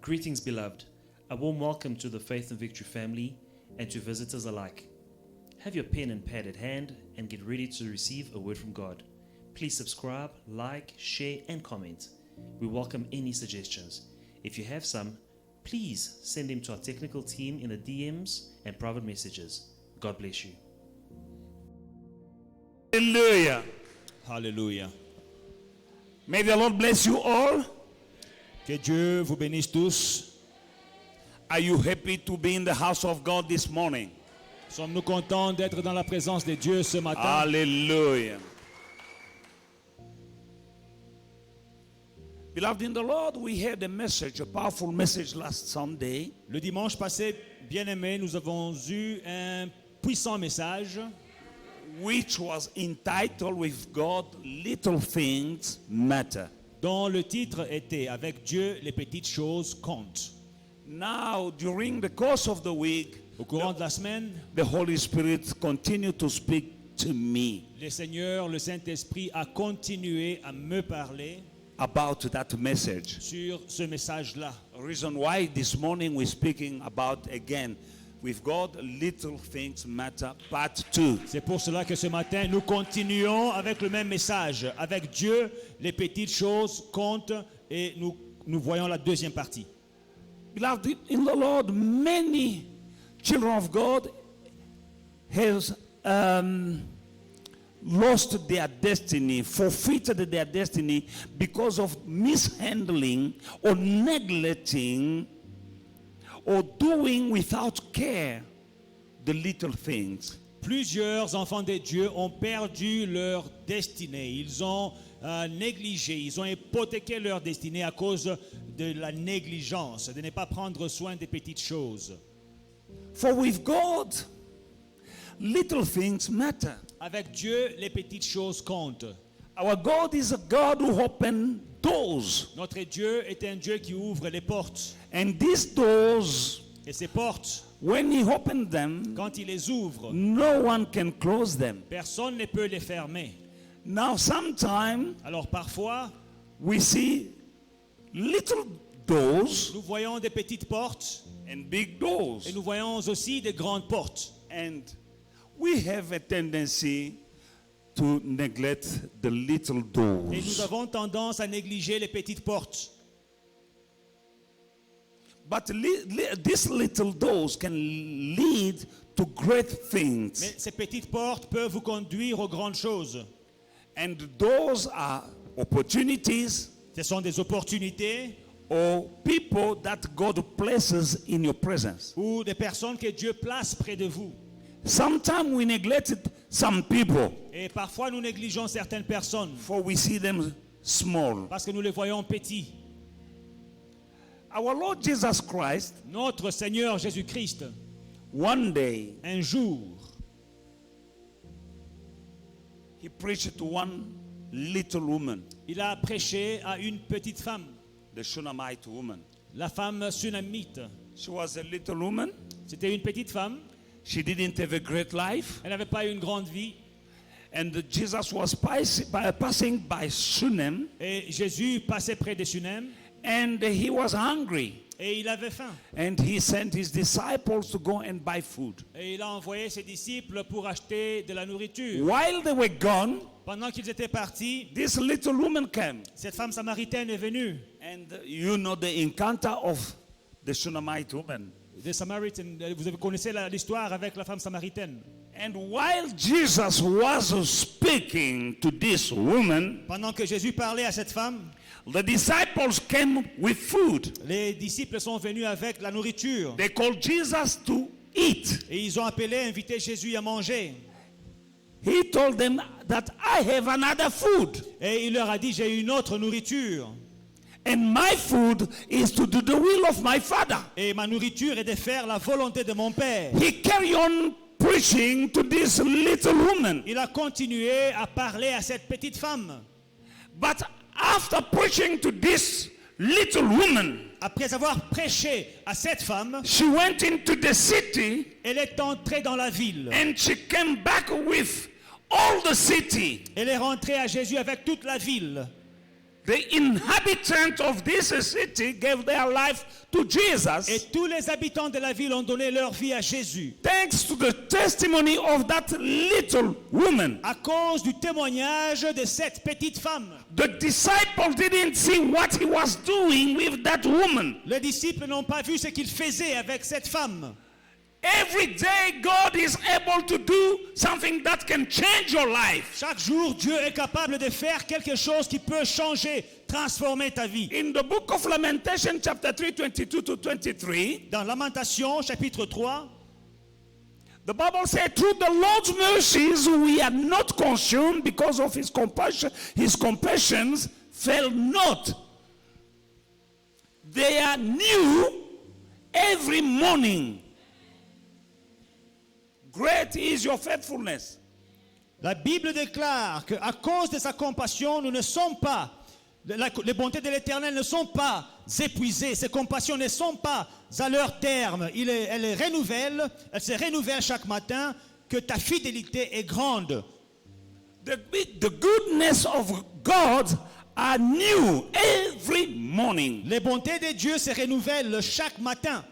Greetings, beloved. A warm welcome to the Faith and Victory family and to visitors alike. Have your pen and pad at hand and get ready to receive a word from God. Please subscribe, like, share, and comment. We welcome any suggestions. If you have some, please send them to our technical team in the DMs and private messages. God bless you. Hallelujah. Hallelujah. May the Lord bless you all. Que Dieu vous bénisse tous. Are you happy to be in the house of God this morning? Sommes-nous contents d'être dans la présence de Dieu ce matin? Hallelujah. Beloved in the Lord, we had a message, a powerful message last Sunday. Le dimanche passé, bien-aimé, nous avons eu un puissant message Which was entitled with God, Little Things Matter. dont le titre était Avec Dieu, les petites choses comptent. Now, during the course of the week, Au courant de la semaine, the Holy Spirit continued to speak to me le Seigneur, le Saint-Esprit a continué à me parler about that message. sur ce message-là. The reason why this morning we're speaking about again, with God, little things matter, part 2. C'est pour cela que ce matin, nous continuons avec le même message. Avec Dieu, les petites choses comptent et nous voyons la deuxième partie. Beloved in the Lord, many children of God has lost their destiny, forfeited their destiny because of mishandling or neglecting or doing without care the little things. Plusieurs enfants de Dieu ont perdu leur destinée. Ils ont négligé, ils ont hypothéqué leur destinée à cause de la négligence, de ne pas prendre soin des petites choses. For with God, little things matter. Avec Dieu, les petites choses comptent. Our God is a God who opens doors. Notre Dieu est un Dieu qui ouvre les portes. And these doors, Et ces portes, when He opens them, quand il les ouvre, no one can close them. personne ne peut les fermer. Now, sometimes Alors parfois, we see little doors nous voyons des petites portes and big doors. et nous voyons aussi des grandes portes. And we have a tendency to neglect the little Et nous doors. avons tendance à négliger les petites portes. But these little doors can lead to great things. Mais ces petites portes peuvent vous conduire aux grandes choses. And those are opportunities Ce sont des opportunités or people that God places in your presence. ou des personnes que Dieu place près de vous. Sometimes we neglected some people, Et parfois nous négligeons certaines personnes for we see them small. parce que nous les voyons petits. Our Lord Jesus Christ, Notre Seigneur Jésus-Christ, one day, un jour, He preached to one little woman, il a prêché à une petite femme, the Shunammite woman. la femme sunamite. She was a little woman. C'était une petite femme, She didn't have a great life. elle n'avait pas une grande vie. And Jesus was passing by Shunem, Et Jésus passait près de Sunem and he was hungry. et il avait faim. And he sent his disciples to go and buy food. Et il a envoyé ses disciples pour acheter de la nourriture. While they were gone, Pendant qu'ils étaient partis, this little woman came. cette femme samaritaine est venue. And you know the encounter of the Shunammite woman. Des Samaritains, vous connaissez l'histoire avec la femme samaritaine. And while Jesus was speaking to this woman, Pendant que Jésus parlait à cette femme, the disciples came with food. les disciples sont venus avec la nourriture. They called Jesus to eat. Et ils ont appelé, invité Jésus à manger. He told them that I have another food. Et il leur a dit, j'ai une autre nourriture. And my food is to do the will of my Father. Et ma nourriture est de faire la volonté de mon Père. He carried on preaching to this little woman. Il a continué à parler à cette petite femme. But after preaching to this little woman, Après avoir prêché à cette femme, she went into the city elle est entrée dans la ville. and she came back with all the city. Elle est rentrée à Jésus avec toute la ville. the inhabitants of this city gave their life to Et Jesus, tous les habitants de la ville ont donné leur vie à Jésus. thanks to the testimony of that little woman. À cause du témoignage de cette petite femme. The disciples didn't see what he was doing with that woman. Les disciples n'ont pas vu ce qu'il faisait avec cette femme. Every day, God is able to do something that can change your life. Chaque jour, Dieu est capable de faire quelque chose qui peut changer, transformer ta vie. In the book of Lamentation, chapter 3, 22 to 23, Dans Lamentation, chapitre 3, the Bible says, through the Lord's mercies, we are not consumed because of his compassion. His compassions fail not. They are new every morning. Great is your faithfulness. la Bible déclare qu'à cause de sa compassion, nous ne sommes pas, les bontés de l'Éternel ne sont pas épuisées, ses compassions ne sont pas à leur terme. Elles se renouvellent chaque matin, que ta fidélité est grande. The goodness of God are new every morning. Les bontés de Dieu se renouvellent chaque matin.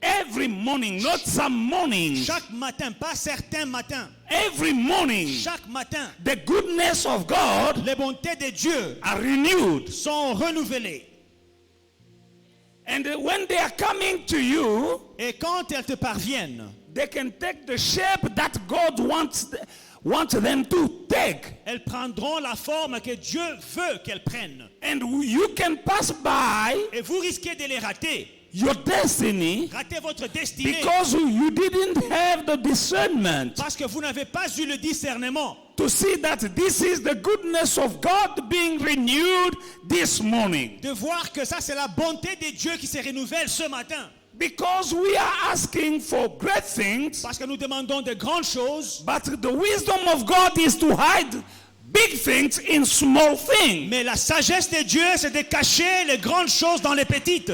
Every morning, not some morning. Chaque matin, pas certains matins. Every morning, Chaque matin, the goodness of God les bontés de Dieu are renewed. sont renouvelées. And when they are coming to you, Et quand elles te parviennent, they can take the shape that God wants them to take. elles prendront la forme que Dieu veut qu'elles prennent. And you can pass by Et vous risquez de les rater. your destiny Rater votre destinée. because you didn't have the discernment Parce que vous n'avez pas eu le discernement. to see that this is the goodness of God being renewed this morning. De voir que ça, c'est la bonté de Dieu qui se renouvelle ce matin. Because we are asking for great things, Parce que nous demandons de grandes choses. but the wisdom of God is to hide big things in small things. Mais la sagesse de Dieu, c'est de cacher les grandes choses dans les petites.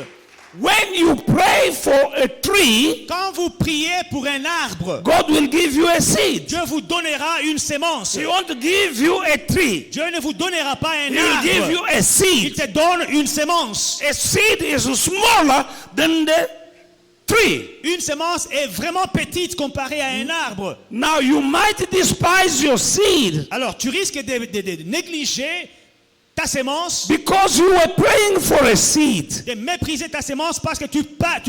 When you pray for a tree, Quand vous priez pour un arbre, God will give you a seed. Dieu vous donnera une sémence. He won't give you a tree. Dieu ne vous donnera pas un He'll give you arbre. a Il seed. te donne une sémence. A seed is smaller than the tree. Une sémence est vraiment petite comparée à un arbre. Now you might despise your seed Alors tu risques de négliger ta sémence, because you were praying for a seed. de mépriser ta sémence parce que tu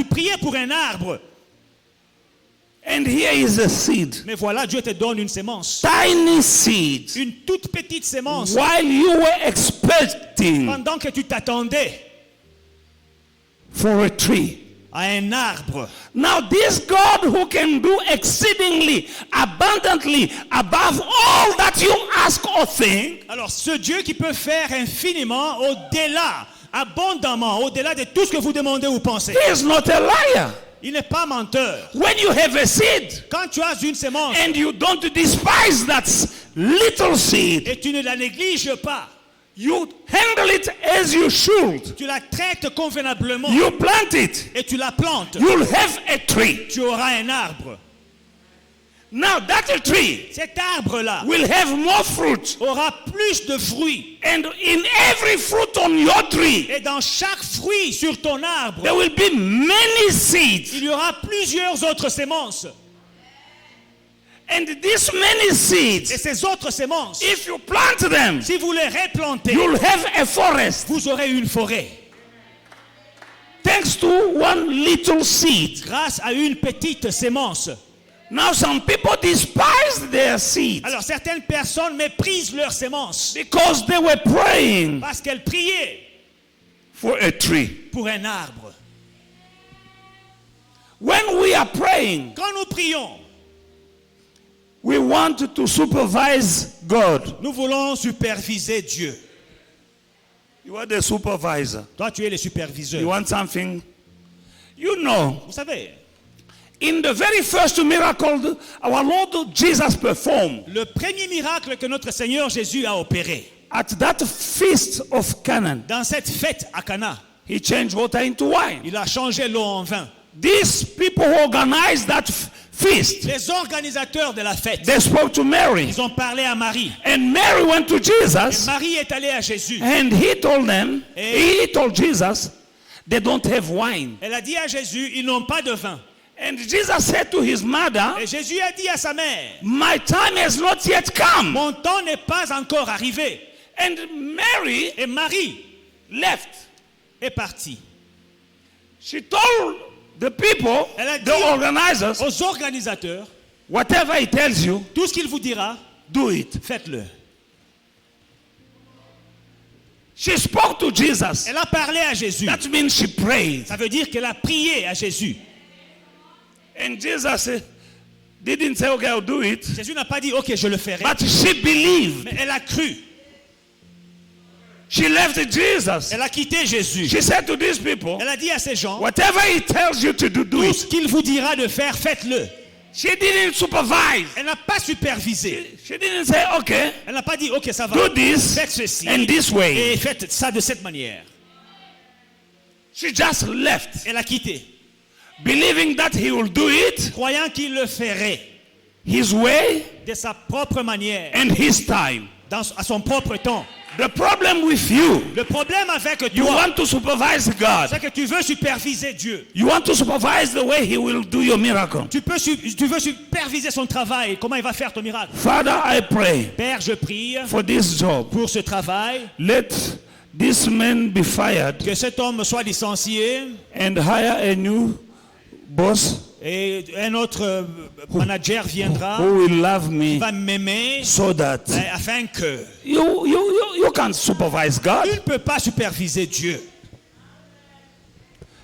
priais pour un arbre. And here is a seed. Mais voilà, Dieu te donne une sémence. Tiny seed. Une toute petite sémence. While you were expecting Pendant que tu t'attendais for a tree. à un arbre. Now this God who can do exceedingly abundantly above all that you ask or think, Alors ce Dieu qui peut faire infiniment au-delà, abondamment, au-delà de tout ce que vous demandez ou pensez. he is not a liar. Il n'est pas menteur. When you have a seed Quand tu as une sémence and you don't despise that little seed, et tu ne la négliges pas, you handle it as you should. tu la traites convenablement You plant it, et tu la plantes, you'll have a tree. tu auras un arbre. Now that tree Cet arbre-là will have more fruit. aura plus de fruits. And in every fruit on your tree, Et dans chaque fruit sur ton arbre, there will be many seeds. il y aura plusieurs autres sémences. And these many Et seeds, ces autres sémences, if you plant them, si vous les replantez, you'll have a forest. vous aurez une forêt. Thanks to one little seed. Grâce à une petite sémence. Now some people despise their seed Alors certaines personnes méprisent leurs sémences because they were praying parce qu'elles priaient for a tree. pour un arbre. When we are praying, Quand nous prions, we want to supervise God. nous voulons superviser Dieu. You are the supervisor. Toi, tu es le You superviseur. want something? You know, Vous savez, in the very first miracle our Lord Jesus performed, le premier miracle que notre Seigneur Jésus a opéré, at that feast of Canaan, dans cette fête à Cana, he changed water into wine. il a changé l'eau en vin. These people who organized that feast, Les organisateurs de la fête, they spoke to Mary. ils ont parlé à Marie. And Mary went to Et Jesus Marie est allée à Jésus. and he told them, Et- he told Jesus, they don't have wine. Elle a dit à Jésus, ils n'ont pas de vin. And Jesus said to his mother, Et Jésus a dit à sa mère, my time has not yet come. mon temps n'est pas encore arrivé. And Mary Et Marie left. est partie. She told the people, Elle a dit the organizers, aux organisateurs, whatever he tells you, tout ce qu'il vous dira, do it. faites-le. She spoke to Jesus. Elle a parlé à Jésus. That means she prayed. Ça veut dire qu'elle a prié à Jésus. And Jesus didn't say, okay, I'll do it. Jésus n'a pas dit, ok, je le ferai. But she believed. Mais elle a cru. She left Jesus. Elle a quitté Jésus. She said to these people, Elle a dit à ces gens, whatever he tells you to do, do tout ce it. qu'il vous dira de faire, faites-le. She didn't supervise. Elle n'a pas supervisé. She didn't say, okay, Elle n'a pas dit, ok, ça va. do this Faites ceci. and this way. Et faites ça de cette manière. She just left, Elle a quitté. believing that he will do it Croyant qu'il le ferait his way de sa propre manière, and his time. à son propre temps. The problem with you, Le problème avec you toi, want to supervise God. c'est que tu veux superviser Dieu. You want to supervise the way he will do your miracle. Tu veux superviser son travail, comment il va faire ton miracle. Father, I pray Père, je prie for this job. pour ce travail, Let this man be fired que cet homme soit licencié and hire a new boss et un autre manager viendra, who will love me va m'aimer so that afin que you can't supervise God. tu ne peux pas superviser Dieu.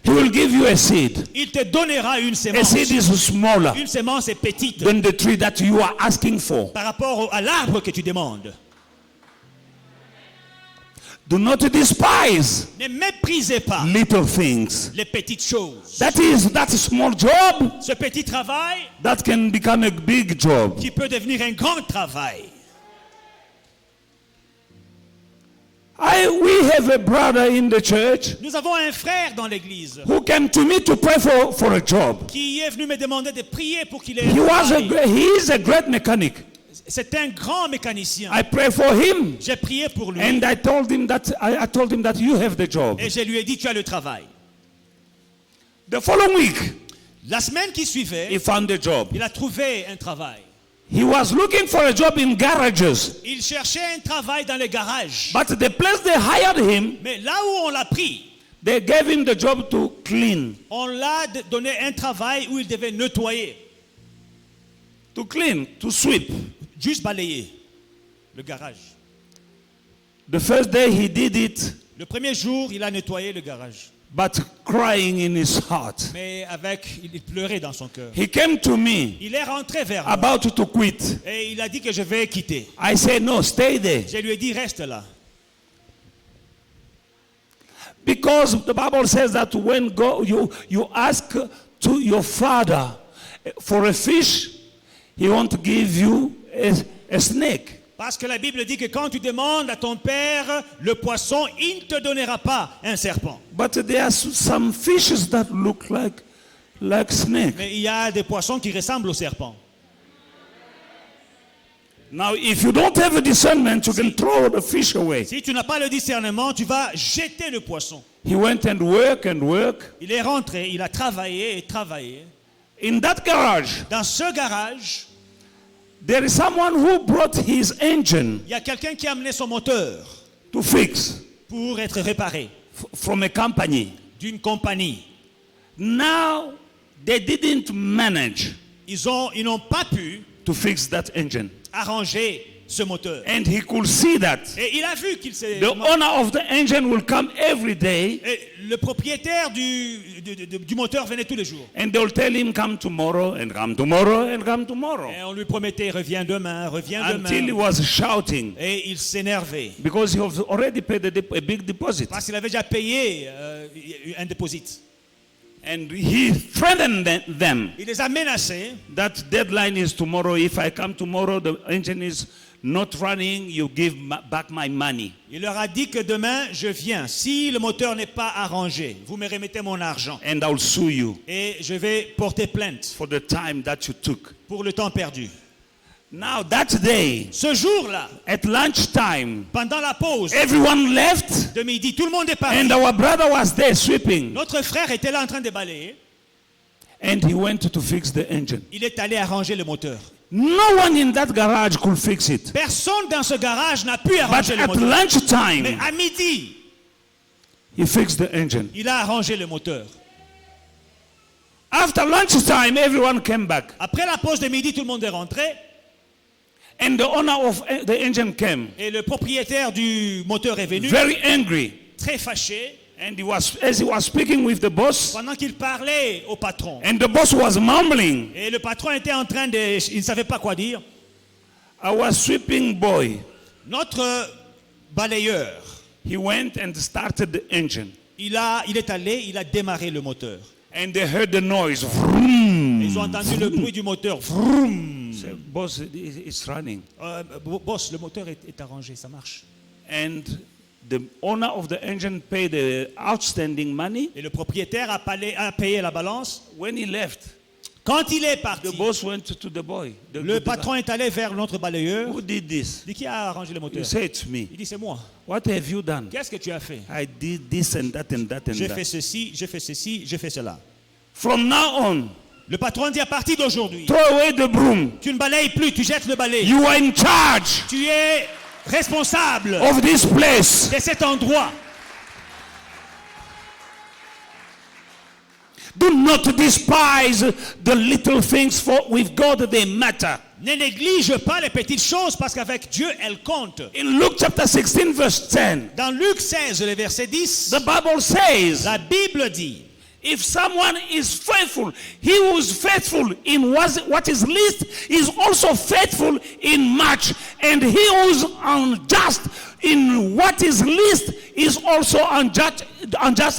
He will give you a seed. Il te donnera une A sémence. seed is smaller Une sémence est petite than the tree that you are asking for. par rapport à l'arbre que tu demandes. Do not despise Ne méprisez pas little things. les petites choses. That small job Ce petit travail that can become a big job. qui peut devenir un grand travail. We have a brother in the church Nous avons un frère dans l'église who came to me to pray for a job. qui est venu me demander de prier pour qu'il ait He un travail. is a great mechanic. C'est un grand mécanicien. I pray for him J'ai prié pour lui and I told him that you have the job. et je lui ai dit tu as le travail. The following week La semaine qui suivait, he found a job. il a trouvé un travail. He was looking for a job in garages, Il cherchait un travail dans les garages. but the place they hired him, Mais là où on l'a pris, they gave him the job to clean. on l'a donné un travail où il devait nettoyer, To clean, to sweep. juste balayer le garage. The first day he did it, Le premier jour, il a nettoyé le garage. but crying in his heart. Mais il pleurait dans son cœur. He came to me Il est rentré vers moi about to quit. et il a dit que je vais quitter. I said, no, stay there. Je lui ai dit reste là. Because the Bible says that when you ask to your father for a fish, he won't give you a snake. Parce que la Bible dit que quand tu demandes à ton père le poisson, il ne te donnera pas un serpent. But there are some fishes that look like snake. Mais il y a des poissons qui ressemblent au serpent. Now, if you don't have a discernment, you can throw the fish away. Si tu n'as pas le discernement, tu vas jeter le poisson. He went and worked. Il est rentré, il a travaillé et travaillé. In that garage, Dans ce garage, there is someone who brought his engine il y a quelqu'un qui a amené son moteur to fix pour être réparé from a company. d'une compagnie. Now, they didn't manage Ils n'ont pas pu to fix that engine. arranger ce moteur. And he could see that. Et il a vu qu'il s'est... The owner of the engine will come every day Et le propriétaire du moteur venait tous les jours. and they'll tell him, come tomorrow, and come tomorrow, and come tomorrow. Et on lui promettait, reviens demain, reviens Until he demain. was shouting Et il s'énervait. because he has already paid a big deposit. Parce qu'il avait déjà payé un dépôt. And he threatened them Il les a menacés. that deadline is tomorrow. If I come tomorrow, the engine is not running, you give back my money. Il leur a dit que demain, je viens. Si le moteur n'est pas arrangé, vous me remettez mon argent. And I'll sue you Et je vais porter plainte for the time that you took. pour le temps perdu. Now that day, Ce jour-là, at lunchtime, pendant la pause everyone left de midi, tout le monde est parti. and our brother was there sweeping. Notre frère était là en train de balayer. And he went to fix the engine. Il est allé arranger le moteur. No one in that garage could fix it. Personne dans ce garage n'a pu But arranger le at moteur. Mais lunchtime, à midi, he fixed the engine. il a arrangé le moteur. After lunchtime, everyone came back. Après la pause de midi, tout le monde est rentré. And the owner of the engine came, Et le propriétaire du moteur est venu, very angry. très fâché, And as he was speaking with the boss, pendant qu'il parlait au patron. and the boss was mumbling, Et le patron était en train de... Il ne savait pas quoi dire. our sweeping boy, Notre balayeur, he went and started the engine. il est allé, il a démarré le moteur. And they heard the noise. Vroom. Ils ont entendu le bruit du moteur. Vroom. Said, boss, it's running. Boss, le moteur est arrangé, ça marche. And the owner of the engine paid the outstanding money. Et le propriétaire a payé la balance. When he left, Quand il est parti, the boss went to the boy. le patron est allé vers notre balayeur. Who did this? Il dit, qui a arrangé le He moteur? said to me, Il dit, c'est moi. what have you done? Qu'est-ce que tu as fait? I did this and that and that and J'ai fait that. ceci, j'ai fait ceci, j'ai fait cela. From now on, Le patron dit, à partir d'aujourd'hui, throw away the broom. tu ne balayes plus, tu jettes le balai. You are in charge Tu es responsable of this place. de cet endroit. Do not despise the little things, for with God they matter. Ne néglige pas les petites choses parce qu'avec Dieu, elles comptent. In Luke chapter 16 verse 10, Dans Luc 16, le verset 10, the Bible says, la Bible dit, if someone is faithful, he who is faithful in what is least is also faithful in much. And he who is unjust in what is least is also unjust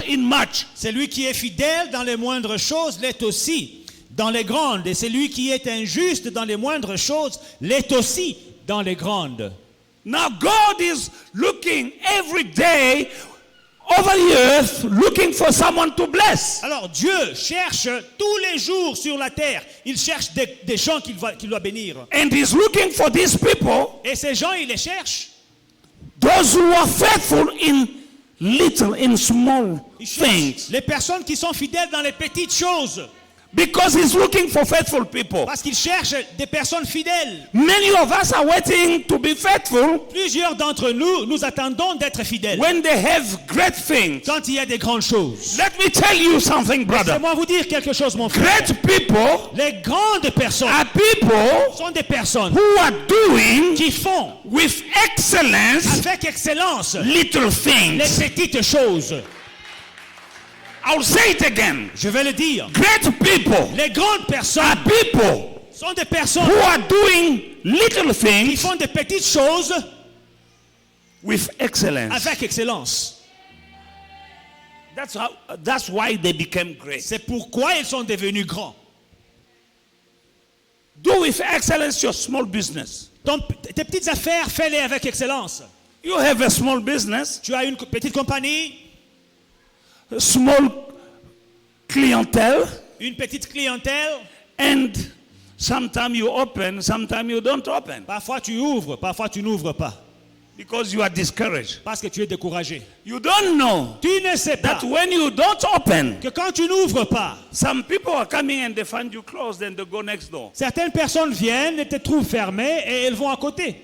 in much. celui qui est fidèle dans les moindres choses l'est aussi dans les grandes. Et celui qui est injuste dans les moindres choses l'est aussi dans les grandes. Now God is looking every day over the earth, looking for someone to bless. Alors Dieu cherche tous les jours sur la terre. Il cherche des gens qu'il doit bénir. And he's looking for these people, Et ces gens, il les cherche. those who are faithful in little, in small Il cherche things. les personnes qui sont fidèles dans les petites choses. Because he's looking for faithful people. Parce qu'il cherche des personnes fidèles. Many of us are waiting to be faithful Plusieurs d'entre nous, nous attendons d'être fidèles. when they have great things. Quand il y a des grandes choses. Let me tell you something, brother. Laissez-moi vous dire quelque chose, mon frère. Great people Les grandes personnes are people sont des personnes who are doing qui font with excellence avec excellence little les things. petites choses. I'll say it again. Je vais le dire. Great people Les grandes are personnes people sont des personnes who are doing little qui things font des petites choses with excellence. avec excellence. That's why they became great. C'est pourquoi ils sont devenus grands. Do with excellence your small business. Tes petites affaires, fais-les avec excellence. You have a small business, Tu as une petite compagnie, a small clientele, une petite clientèle. and sometimes you open, sometimes you don't open Parfois tu ouvres, parfois tu n'ouvres pas. because you are discouraged. Parce que tu es découragé. You don't know Tu ne sais pas that when you don't open, que quand tu n'ouvres pas, some people are coming and they find you closed and they go next door. certaines personnes viennent et te trouvent fermé et elles vont à côté.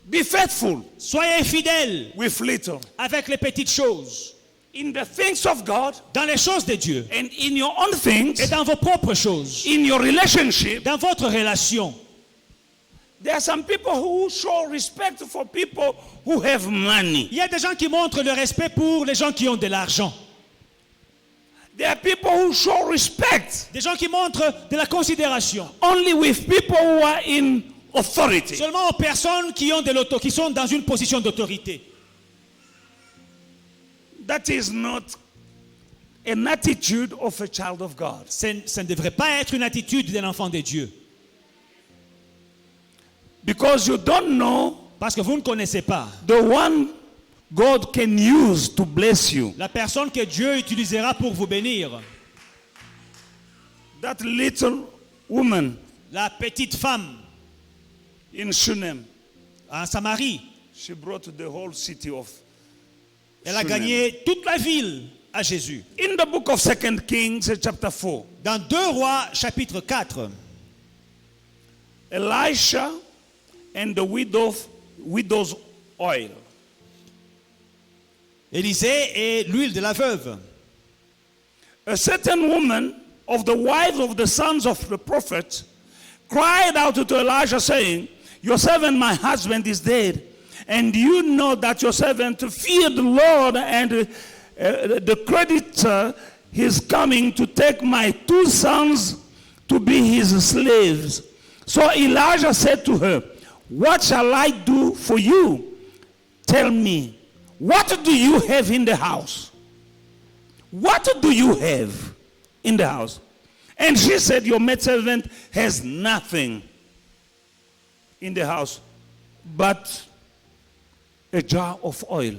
Be faithful Soyez fidèles with little. avec les petites choses. In the things of God Dans les choses de Dieu and in your own things, et dans vos propres choses. in your relationship, Dans votre relation. there are some people who show respect for people who have money. Il y a des gens qui montrent le respect pour les gens qui ont de l'argent. There are people who show respect Des gens qui montrent de la considération. only with people who are in authority. Seulement aux personnes qui ont qui sont dans une position d'autorité. That is not an attitude of a child of God. Ça ne devrait pas être une attitude d'un enfant de Dieu. Because you don't know Parce que vous ne connaissez pas the one God can use to bless you. la personne que Dieu utilisera pour vous bénir. That little woman La petite femme in Shunem, en Samarie, she brought the whole city of elle a Shunem. gagné toute la ville à Jésus. In the book of 2 Kings, chapter 4, Dans 2 Rois, chapitre 4, Elisha and the widow's oil. Élisée et l'huile de la veuve. A certain woman of the wives of the sons of the prophet cried out to Elijah, saying, your servant, my husband, is dead. And you know that your servant feared the Lord, and the creditor is coming to take my 2 sons to be his slaves. So Elijah said to her, what shall I do for you? Tell me, what do you have in the house? What do you have in the house? And she said, your maidservant has nothing in the house but a jar of oil.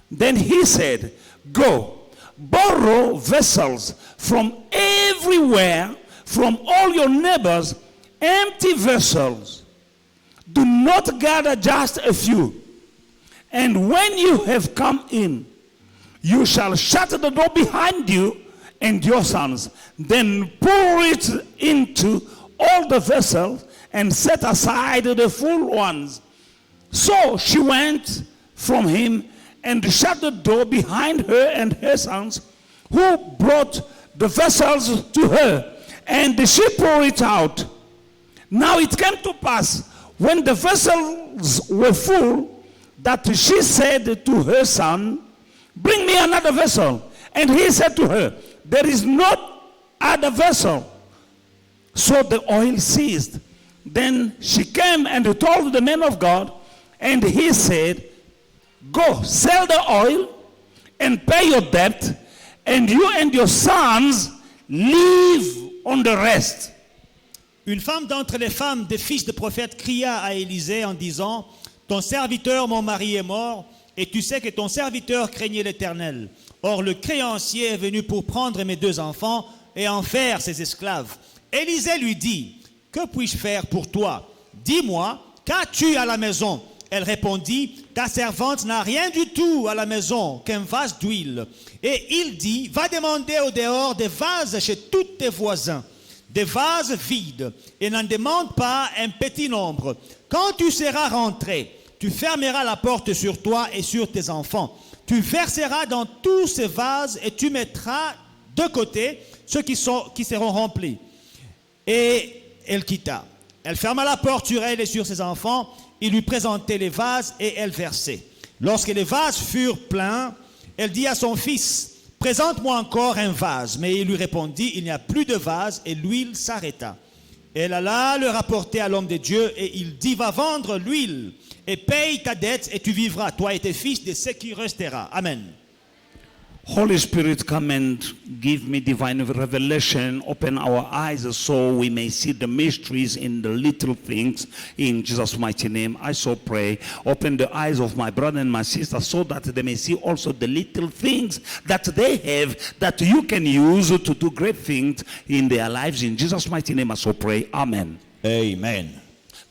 Then he said, go, borrow vessels from everywhere, from all your neighbors, empty vessels. Do not gather just a few. And when you have come in, you shall shut the door behind you and your sons. Then pour it into all the vessels and set aside the full ones. So she went from him and shut the door behind her and her sons, who brought the vessels to her, and she poured it out. Now it came to pass, when the vessels were full, that she said to her son, bring me another vessel. And he said to her, there is no other vessel. So the oil ceased. Then she came and told the man of God, and he said, go, sell the oil and pay your debt, and you and your sons live on the rest. Une femme d'entre les femmes des fils de prophètes cria à Élisée en disant, ton serviteur, mon mari, est mort, et tu sais que ton serviteur craignait l'Éternel. Or le créancier est venu pour prendre mes 2 enfants et en faire ses esclaves. Élisée lui dit, que puis-je faire pour toi? Dis-moi, qu'as-tu à la maison? Elle répondit, ta servante n'a rien du tout à la maison qu'un vase d'huile. Et il dit, va demander au dehors des vases chez tous tes voisins, des vases vides, et n'en demande pas un petit nombre. Quand tu seras rentré, tu fermeras la porte sur toi et sur tes enfants. Tu verseras dans tous ces vases et tu mettras de côté ceux qui seront remplis. Et elle quitta. Elle ferma la porte sur elle et sur ses enfants. Il lui présentait les vases et elle versait. Lorsque les vases furent pleins, elle dit à son fils, présente-moi encore un vase. Mais il lui répondit, il n'y a plus de vase, et l'huile s'arrêta. Elle alla le rapporter à l'homme de Dieu et il dit, va vendre l'huile et paye ta dette et tu vivras, toi et tes fils, de ce qui restera. Amen. Holy Spirit, come and give me divine revelation. Open our eyes so we may see the mysteries in the little things. In Jesus' mighty name, I so pray. Open the eyes of my brother and my sister so that they may see also the little things that they have that you can use to do great things in their lives. In Jesus' mighty name, I so pray. Amen. Amen.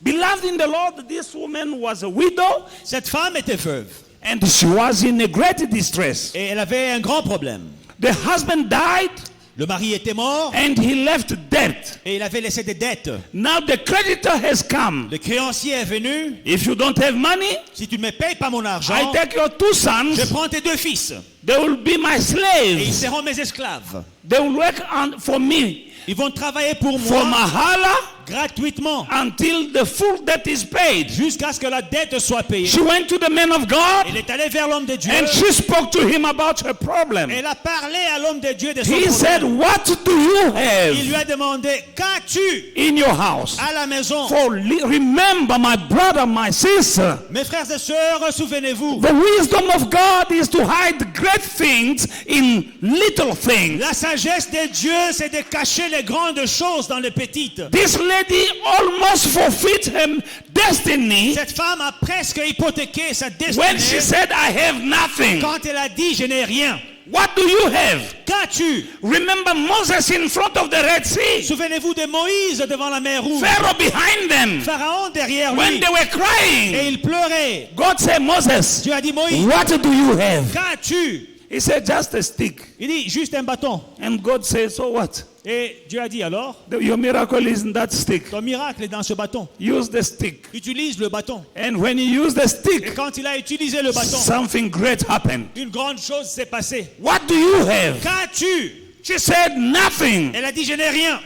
Beloved in the Lord, this woman was a widow. Cette femme était veuve. And she was in a great distress. Et elle avait un grand problème. The husband died. Le mari était mort. And he left debt. Et il avait laissé des dettes. Now the creditor has come. Le créancier est venu. If you don't have money, si tu ne me payes pas mon argent, I take your 2 sons. Je prends tes 2 fils. They will be my slaves. Et ils seront mes esclaves. They will work for me. Ils vont travailler pour moi. For mahala. Gratuitement. Until the full debt is paid. Jusqu'à ce que la dette soit payée. She went to the man of God. Elle est allée vers l'homme de Dieu. And she spoke to him about her problem. Elle a parlé à l'homme de Dieu de son problème. He said, what do you have? Il lui a demandé, qu'as-tu in your house? À la maison. For remember, my brother, my sister. Mes frères et sœurs, souvenez-vous. The wisdom of God is to hide great things in little things. La sagesse de Dieu, c'est de cacher les grandes choses dans les petites. This lady almost forfeit her destiny Cette femme a presque hypothéqué sa when she destinée said, I have nothing. quand elle a dit je n'ai rien. What do you have? Qu'as-tu? Remember Moses in front of the Red Sea, Souvenez-vous de Moïse devant la mer Rouge. Pharaoh behind them. Pharaon derrière When lui. they were Et crying, il pleurait. God said, Moses, Dieu a dit Moïse, what do you have? qu'as-tu? He said, just a stick. Il dit juste un bâton. And God said, so what? Et Dieu a dit alors, Your miracle is in that stick. ton miracle est dans ce bâton. Use the stick. Utilise le bâton. And when you use the Et stick, quand il a utilisé le bâton, something great happened. une grande chose s'est passée. What do you have? Qu'as-tu? She said, nothing, Elle a dit je n'ai rien.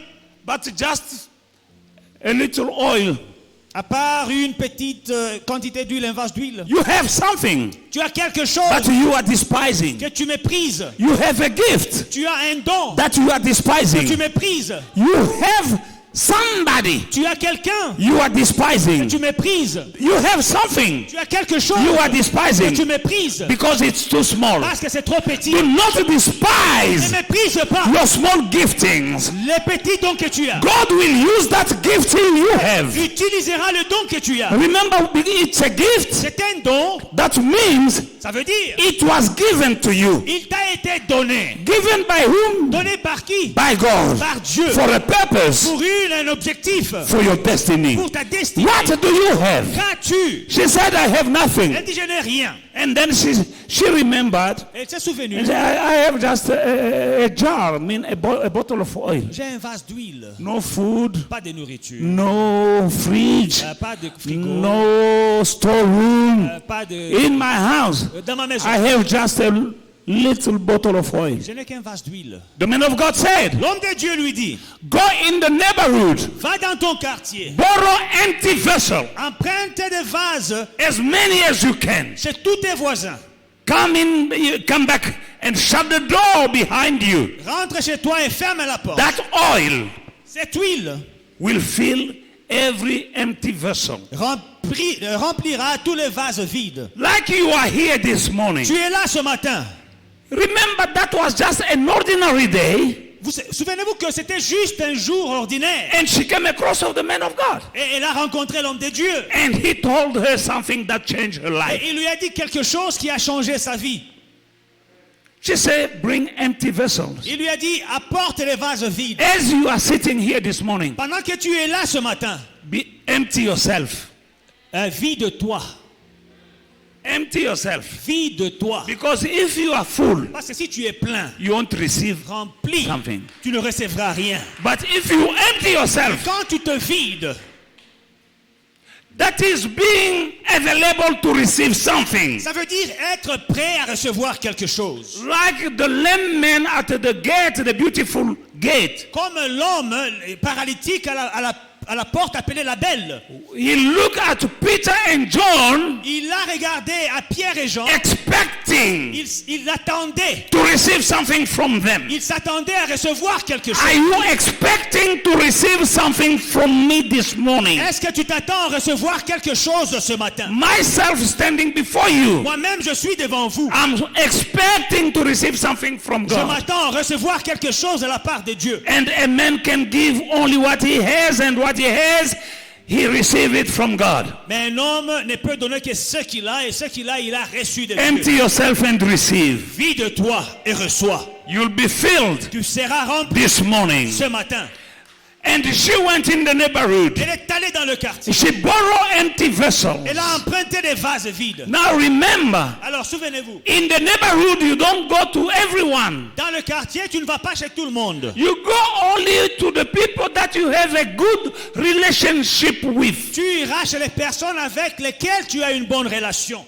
but just a little oil. À part une petite quantité d'huile, un vase d'huile. You have something, Tu as quelque chose but you are despising. que tu méprises. You have a gift Tu as un don that you are que tu despising. méprises. You have somebody Tu as quelqu'un you are que despising. tu méprises. You have something Tu as quelque chose you are que tu despising méprises. because it's too small. Parce que c'est trop petit. Do not Ne despise méprise pas your small giftings. les petits dons que tu as. God will use that gifting you have. Tu utiliseras le don que tu as. Remember, it's a gift. C'est un don, That means ça veut dire it was given to you. il t'a été donné. Given by whom? Donné par qui? By God. Par Dieu. For a purpose. Pour un objectif. For your destiny. Pour ta destinée. What do you have? Qu'as-tu? She said, I have nothing. Elle dit je n'ai rien. And then she remembered. Elle s'est souvenue. And said, I have just a jar, I mean a bottle of oil. J'ai un vase d'huile. No food, Pas de nourriture. no fridge, Pas de frigo. no storeroom. Pas de... In my house, Dans ma maison. I have just a little bottle of oil. Je n'ai qu'un vase d'huile. The man of God said, L'homme de Dieu lui dit, go in the neighborhood, va dans ton quartier. borrow empty vessel, Emprunte des vases as many as you can. chez tous tes voisins. Come back and shut the door behind you. Rentre chez toi et ferme la porte. That oil Cette huile will fill every empty vessel. remplira tous les vases vides. Like you are here this morning. Tu es là ce matin. Remember, that was just an ordinary day. Souvenez-vous que c'était juste un jour ordinaire. And she came across of the man of God. Et elle a rencontré l'homme de Dieu. And he told her something that changed her life. Et il lui a dit quelque chose qui a changé sa vie. She said, bring empty vessels. Il lui a dit, apporte les vases vides. As you are sitting here this morning, Pendant que tu es là ce matin, be empty yourself. vide-toi. Empty yourself. Vide-toi. Because if you are full, Parce que si tu es plein, you won't receive rempli, something. tu ne recevras rien. But if you empty yourself, Quand tu te vides, that is being available to receive something. ça veut dire être prêt à recevoir quelque chose. Like the lame man at the gate, the beautiful gate. Comme l'homme paralytique à la porte appelée la Belle. He looked at Peter and John, Il a regardé à Pierre et Jean. expecting Il attendait. to receive something from them. Il s'attendait à recevoir quelque chose. Are you expecting to receive something from me this morning? Est-ce que tu t'attends à recevoir quelque chose ce matin? Myself standing before you, Moi-même, je suis devant vous. I'm expecting to receive something from Je God. m'attends à recevoir quelque chose de la part de Dieu. And a man can give only what he has, and what he has, he received it from God. Mais un homme ne peut donner que ce qu'il a, et ce qu'il a, il a reçu de Empty Dieu. yourself and receive. Vide-toi et reçois. You'll be filled Tu seras rempli this morning. ce matin. And she went in the neighborhood. Elle est allée dans le quartier. She borrowed empty vessels. Elle a emprunté des vases vides. Now remember, Alors souvenez-vous, in the neighborhood you don't go to everyone. dans le quartier, tu ne vas pas chez tout le monde. You go only to the people that you have a good relationship with. Tu iras chez les personnes avec lesquelles tu as une bonne relation.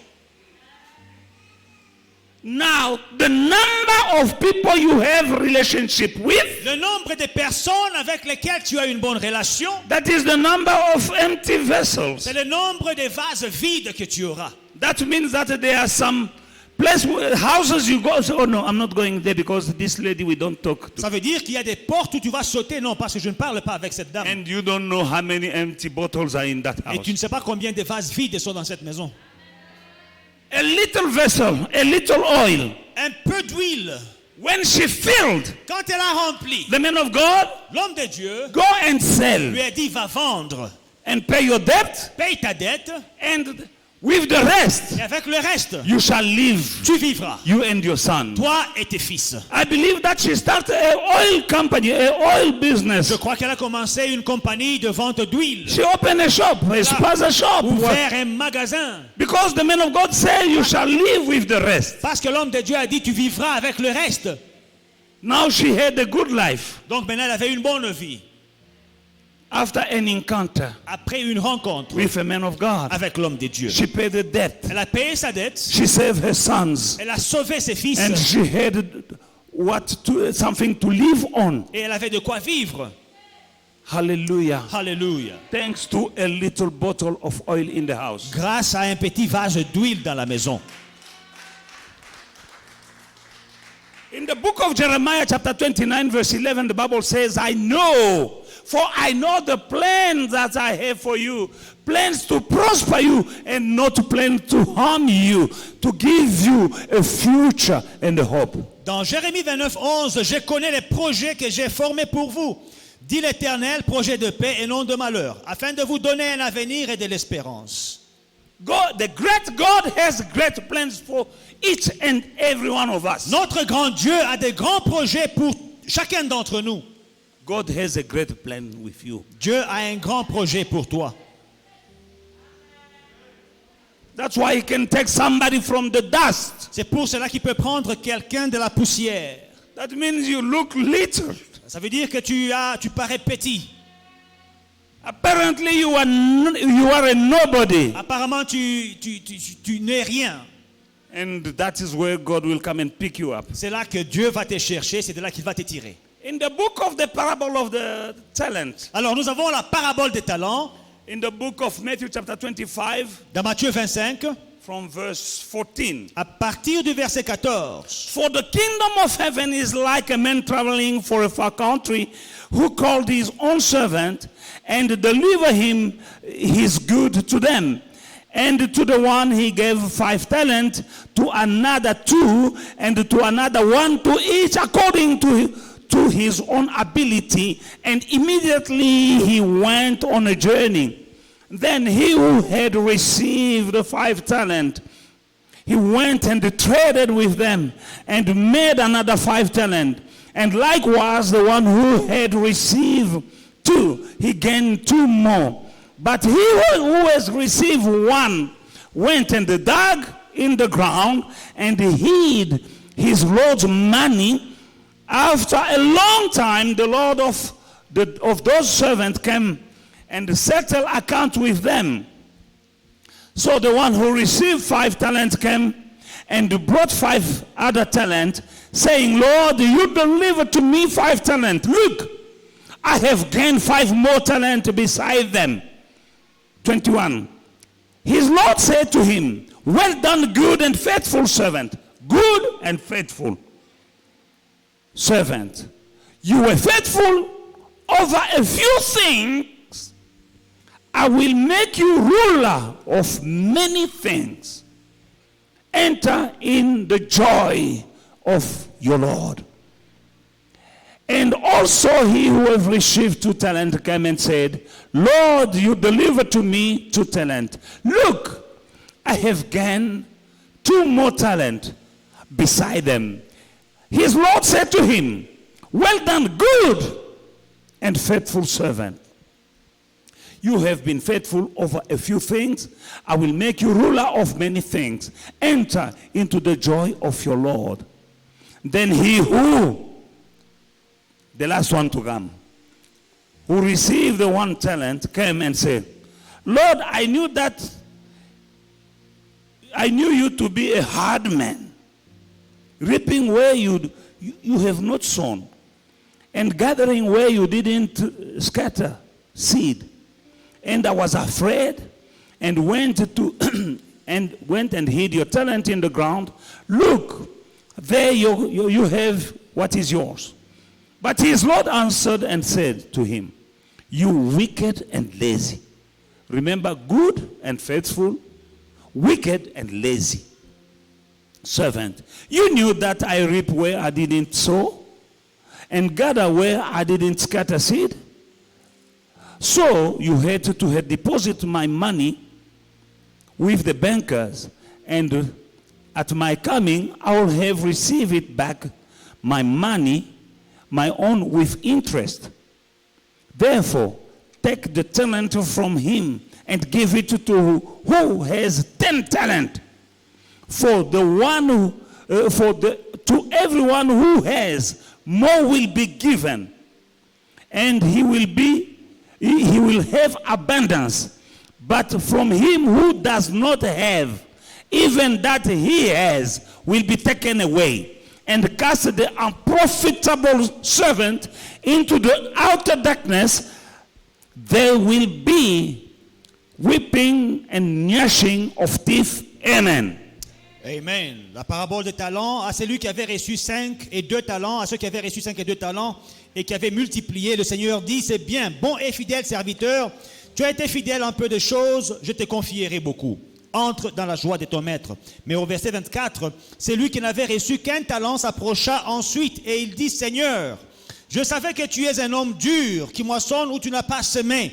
Now, the number of people you have relationship with, Le nombre de personnes avec lesquelles tu as une bonne relation, that is the number of empty vessels. c'est le nombre de vases vides que tu auras. That means that there are some houses you go. Oh no, I'm not going there because this lady we don't talk to. Ça veut dire qu'il y a des portes où tu vas sauter. Non, parce que je ne parle pas avec cette dame. And you don't know how many empty bottles are in that Et house. tu ne sais pas combien de vases vides sont dans cette maison. A little vessel, a little oil Un peu d'huile When she filled, Quand elle a rempli, the man of God, l'homme de Dieu go and sell lui a dit, va vendre, and pay your debt, paye ta dette, and with the rest, et avec le reste, you shall live, tu vivras, you and your son. toi et tes fils. I believe that she started an oil company, an oil business. Je crois qu'elle a commencé une compagnie de vente d'huile, She opened a shop, a spaza shop. ouvert un magasin, Because the man of God said, you shall live with the rest. parce que l'homme de Dieu a dit, tu vivras avec le reste. Now she had a good life. Donc maintenant, elle avait une bonne vie. After an encounter Après une rencontre with a man of God, avec l'homme de Dieu, she paid the debt. elle a payé sa dette, She saved her sons. elle a sauvé ses fils, And she had something to live on. et elle avait de quoi vivre. Hallelujah. Alléluia. Thanks to a little bottle of oil in the house. Grâce à un petit vase d'huile dans la maison. In the book of Jeremiah chapter 29 verse 11, the Bible says, I know, for I know the plans that I have for you, plans to prosper you and not plans to harm you, to give you a future and a hope. Dans Jérémie 29, 11, je connais les projets que j'ai formés pour vous, dit l'Éternel, projet de paix et non de malheur, afin de vous donner un avenir et de l'espérance. God, the great God has great plans for each and every one of us. Notre grand Dieu a des grands projets pour chacun d'entre nous. God has a great plan with you. Dieu a un grand projet pour toi. That's why he can take somebody from the dust. C'est pour cela qu'il peut prendre quelqu'un de la poussière. That means you look little. Ça veut dire que tu parais petit. Apparently you are a nobody. Apparemment, tu n'es rien. And that is where God will come and pick you up. C'est là que Dieu va te chercher, c'est de là qu'il va te tirer. In the book of the parable of the talent, Alors, nous avons la parabole des talents in the book of Matthew chapter 25, dans Matthieu 25, from verse 14. à partir du verset 14. For the kingdom of heaven is like a man traveling for a far country, who called his own servant and delivered him his good to them. And to the one he gave 5 talents, to another 2, and to another 1, to each according to his own ability. And immediately he went on a journey. Then he who had received the 5 talents, he went and traded with them and made another 5 talents. And likewise the one who had received 2, he gained 2 more. But he who has received 1 went and dug in the ground and hid his Lord's money. After a long time, the Lord of those servants came and settled account with them. So the one who received 5 talents came and brought 5 other talents, saying, Lord, you delivered to me 5 talents. Look, I have gained 5 more talents beside them. 21. His Lord said to him, well done, good and faithful servant. Good and faithful servant. You were faithful over a few things. I will make you ruler of many things. Enter in the joy of your Lord. And also he who has received 2 talents came and said, Lord, you delivered to me 2 talents. Look, I have gained 2 more talents beside them. His Lord said to him, well done, good and faithful servant. You have been faithful over a few things. I will make you ruler of many things. Enter into the joy of your Lord. Then he who, the last one to come, who received the 1 talent, came and said, Lord, I knew you to be a hard man, reaping where you have not sown, and gathering where you didn't scatter seed. And I was afraid and went and hid your talent in the ground. Look, there you have what is yours. But his Lord answered and said to him, you wicked and lazy. Remember, good and faithful, wicked and lazy servant, you knew that I reap where I didn't sow and gather where I didn't scatter seed. So you had to deposit my money with the bankers, and at my coming, I will have received it back, my money, my own with interest. Therefore, take the talent from him and give it to who has 10 talents. For to everyone who has, more will be given, and he will have abundance. But from him who does not have, even that he has will be taken away. And cast the unprofitable servant into the outer darkness. There will be weeping and gnashing of teeth. Amen. Amen. La parabole des talents, à celui qui avait reçu 5 et 2 talents, à ceux qui avaient reçu 5 et 2 talents et qui avaient multiplié, le Seigneur dit, c'est bien, bon et fidèle serviteur, tu as été fidèle en peu de choses, je te confierai beaucoup. Entre dans la joie de ton maître. Mais au verset 24, celui qui n'avait reçu qu'un talent s'approcha ensuite et il dit, Seigneur, je savais que tu es un homme dur, qui moissonne où tu n'as pas semé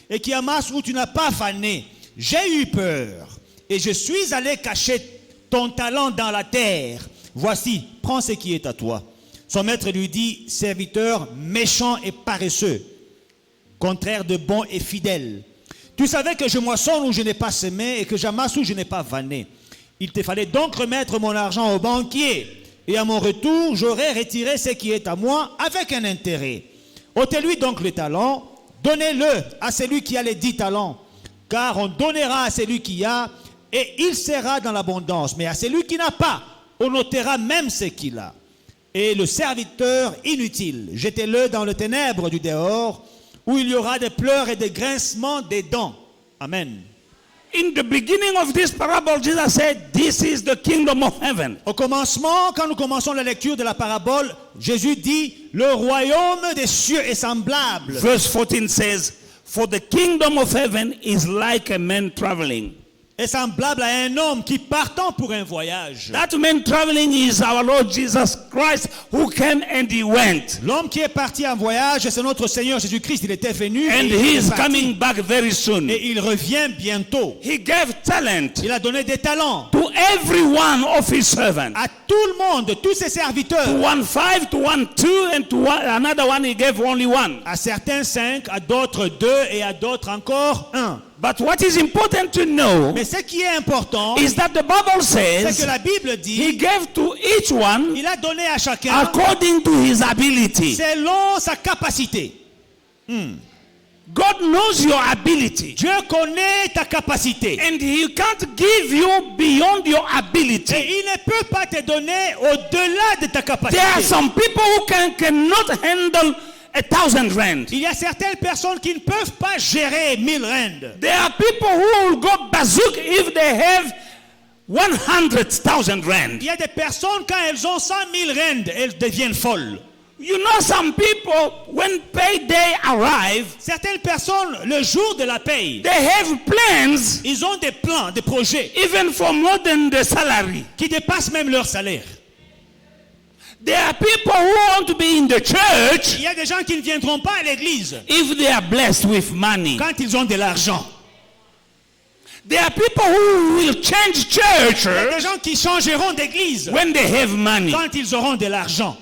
et qui amasse où tu n'as pas fané. J'ai eu peur et je suis allé cacher ton talent dans la terre. Voici, prends ce qui est à toi. Son maître lui dit, serviteur méchant et paresseux, contraire de bon et fidèle. Tu savais que je moissonne où je n'ai pas semé et que j'amasse où je n'ai pas vanné. Il te fallait donc remettre mon argent au banquier. Et à mon retour, j'aurais retiré ce qui est à moi avec un intérêt. Ôtez-lui donc le talent, donnez-le à celui qui a les 10 talents. Car on donnera à celui qui a et il sera dans l'abondance. Mais à celui qui n'a pas, on ôtera même ce qu'il a. Et le serviteur inutile, jetez-le dans le ténèbre du dehors, où il y aura des pleurs et des grincements des dents. Amen. In the beginning of this parable, Jesus said, this is the kingdom of heaven. Au commencement, quand nous commençons la lecture de la parabole, Jésus dit, le royaume des cieux est semblable. Verse 14 says, for the kingdom of heaven is like a man traveling. Est semblable à un homme qui partant pour un voyage. That man traveling is our Lord Jesus Christ, who came and he went. L'homme qui est parti en voyage, c'est notre Seigneur Jésus-Christ. Il était venu And he is coming back very soon. et il revient bientôt. He gave talent Il a donné des talents to every one of his servants. à tout le monde, tous ses serviteurs. To one 5, to one 2, and to another one he gave only 1. À certains 5, à d'autres 2 et à d'autres encore 1. But what is important to know Mais ce qui est important, is that the Bible c'est que says la Bible he dit, gave to each one il a donné à chacun according to his ability. selon sa capacité. God knows your ability. Dieu connaît ta capacité. And he can't give you beyond your ability. Et il ne peut pas te donner au-delà de ta capacité. There are some people who cannot handle 1,000 rand. Il y a certaines personnes qui ne peuvent pas gérer 1000 rand. There are people who will go bazooka if they have 100,000 rand. Il y a des personnes, quand elles ont 100 000 rand, elles deviennent folles. You know, some people, when payday arrive, Certaines personnes, le jour de la paye, they have plans ils ont des plans, des projets even for more than the salary. qui dépassent même leur salaire. There are people who want to be in the church Il y a des gens qui ne viendront pas à l'église if they are blessed with money. quand ils ont de l'argent. There are people who will change church Il y a des gens qui changeront d'église when they have money. quand ils auront de l'argent.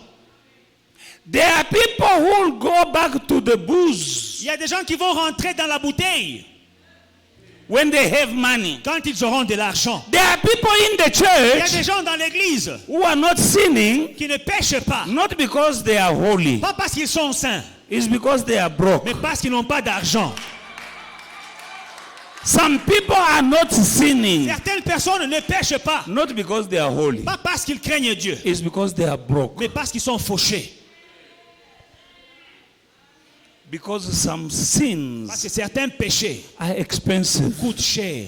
There are people who will go back to the booze Il y a des gens qui vont rentrer dans la bouteille when they have money. quand ils auront de l'argent. There are people in the Il y a des church gens dans l'église who are not sinning, qui ne pêchent pas. not because they are holy, Pas parce qu'ils sont saints, it's because they are broke. mais parce qu'ils n'ont pas d'argent. Some people are not sinning, Certaines personnes ne pêchent pas, not because they are holy, pas parce qu'ils craignent Dieu, it's because they are broke. mais parce qu'ils sont fauchés. Because some Parce sins que certains péchés are expensive. coûtent cher.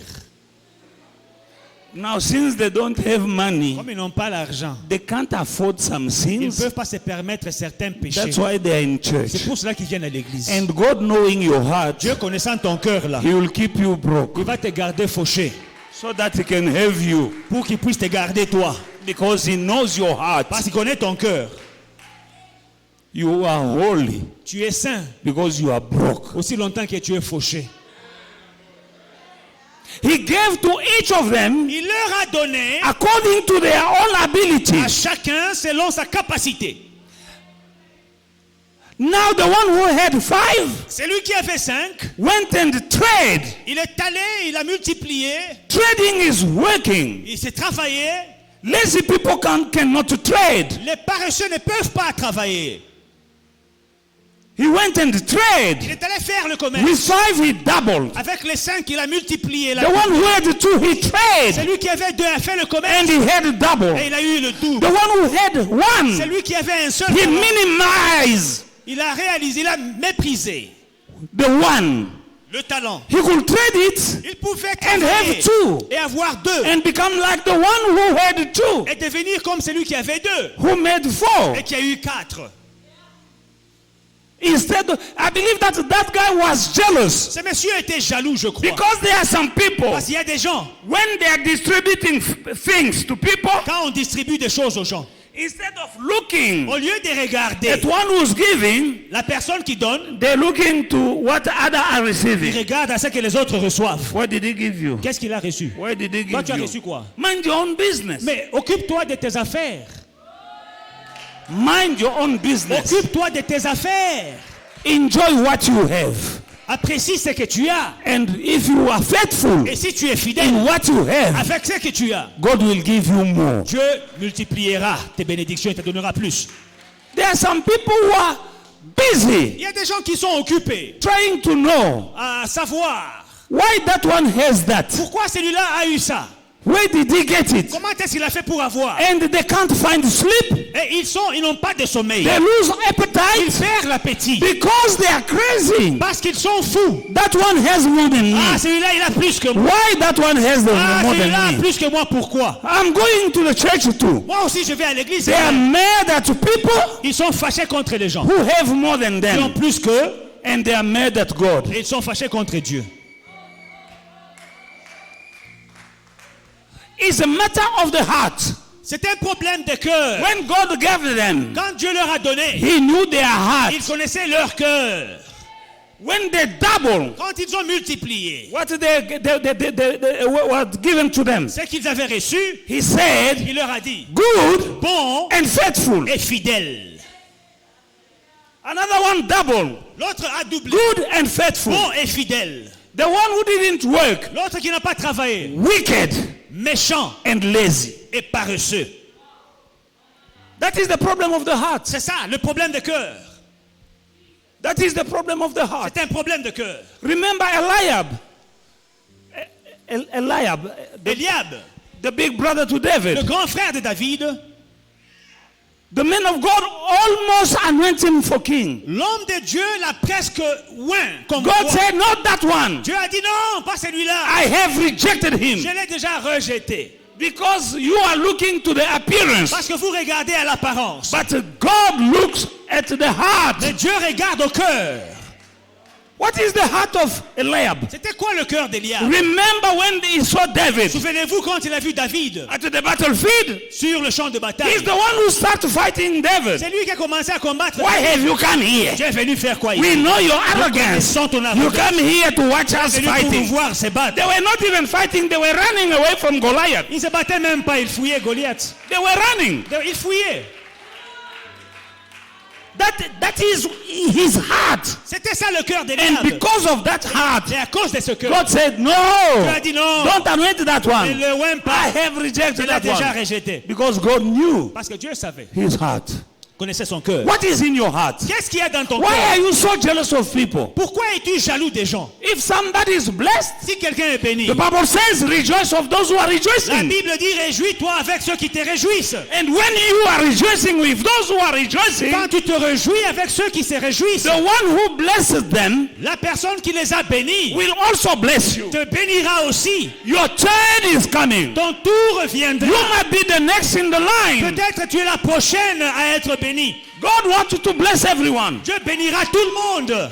Now, since they don't have money, Comme ils n'ont pas l'argent, they can't afford some ils ne sins. peuvent pas se permettre certains péchés. That's why they are in C'est church. pour cela qu'ils viennent à l'église. And God knowing your heart, Dieu connaissant ton cœur là, He will keep you broke il va te garder fauché so that He can have you. pour qu'il puisse te garder toi. Because he knows your heart. Parce qu'il connaît ton cœur. You are holy Tu es saint because you are broke. aussi longtemps que tu es fauché. He gave to each of them Il leur a donné according to their own à ability. chacun selon sa capacité. Now the one who had 5 Celui qui avait 5, went and trade. il est allé, il a multiplié, Trading is working. il s'est travaillé. Lazy people cannot trade. Les paresseux ne peuvent pas travailler. He went and Il trade. est allé faire le commerce. With 5 he doubled. Avec les 5, il a multiplié. The one who had 2 he traded. Celui qui avait 2 a fait le commerce And he had double. et il a eu le The double. one who had 1 Celui qui avait un seul he talent, minimized il a réalisé, il a méprisé the 1. le talent. He could trade it Il pouvait and travailler have 2 et avoir 2 and become like the one who had 2 et devenir comme celui qui avait 2 who made 4. et qui a eu 4. Instead, I believe that guy was jealous Ce monsieur était jaloux, je crois. because there are some people Parce qu'il y a des gens, when they are distributing things to people, quand on distribue des choses aux gens, instead of looking au lieu de regarder at one who's giving, la personne qui donne, they're looking to what others are il receiving. regarde à ce que les autres reçoivent. What did he give you? Qu'est-ce qu'il a reçu? What did he Toi, tu as give reçu you? quoi? Mind your own business. Mais occupe-toi de tes affaires. Mind your own business. Occupe-toi de tes affaires. Enjoy what you have. Apprécie ce que tu as. And if you are faithful Et si tu es fidèle in what you have, avec ce que tu as, God will give you more. Dieu multipliera tes bénédictions et te donnera plus. There are some people who are busy Il y a des gens qui sont occupés trying to know à savoir why that one has that. pourquoi celui-là a eu ça. Where did he get it? Comment est-ce qu'il a fait pour avoir? And they can't find sleep. Et ils n'ont pas de sommeil. They lose Ils appetite perdent l'appétit because they are crazy. parce qu'ils sont fous. That one has more than Ah, me. celui-là, il a plus que moi. Why that one has Ah, more celui-là a than me? plus que moi. Pourquoi? I'm going to the church too. Moi aussi, je vais à l'église. They are mad at people Ils sont fâchés contre les gens who have more than qui ont them. plus qu'eux. And they are mad at God. Et ils sont fâchés contre Dieu. It's a matter of the heart. C'est un problème de cœur. When God gave them, Quand Dieu leur a donné, He knew their heart. ils connaissaient leur cœur. When they double Quand ils ont multiplié what they were given to them, ce qu'ils avaient reçu, He said, il leur a dit, good bon and faithful. et fidèle. Another one double, L'autre a doublé, good and faithful. bon et fidèle. The one who didn't work, L'autre qui n'a pas travaillé, wicked méchant and lazy. et paresseux. That is the problem of the heart. C'est ça, le problème de cœur. That is the problem of the heart. C'est un problème de cœur. Remember Eliab. Eliab, Eliab, the big brother to le David. grand frère de David, The man of God almost anointed him for king. l'homme de Dieu l'a presque oint comme God roi. said, not that one. Dieu a dit non, pas celui-là. I have rejected Je him. l'ai déjà rejeté. Because you are looking to the appearance. Parce que vous regardez à l'apparence. But God looks at the heart. Mais Dieu regarde au cœur. What is the heart of Eliab? C'était quoi le cœur d'Eliab? Remember when he saw David Souvenez-vous quand il a vu David at the battlefield? sur le champ de bataille. He's the one who started fighting David. C'est lui qui a commencé à combattre. Why have you come here? Tu es venu faire quoi We ici? know your Nous arrogance. connaissons ton You arrogance. come here to watch us Tu es venu pour nous fighting. voir se battre. They were not even fighting, they were running away from Goliath. Il ne se battait même pas, il fouillait Goliath. They were running. Il fouillait. That is his heart. C'était ça le cœur And d'Eliab. because of that heart, Et à cause de ce cœur, God said, Dieu a no, dit non. don't anoint that Ne one. le oint I pas. have rejected Il l'a that déjà one. rejeté. Because God knew Parce que Dieu savait, his heart. connaissait son cœur. What is in your heart? Qu'est-ce qu'il y a dans ton Why are cœur? you so jealous of people? Pourquoi es-tu jaloux des gens? If somebody is blessed, Si quelqu'un est béni, the Bible says, rejoice of those who are la rejoicing. Bible dit réjouis-toi avec ceux qui te réjouissent. And when you are rejoicing with those who are rejoicing, Quand tu te réjouis avec ceux qui se réjouissent, the one who blesses them la personne qui les a bénis will also bless you. te bénira aussi. Your turn is coming. Ton tour viendra. You might be the next in the line. Peut-être tu es la prochaine à être bénie. God wants you to bless everyone. Dieu bénira tout le monde.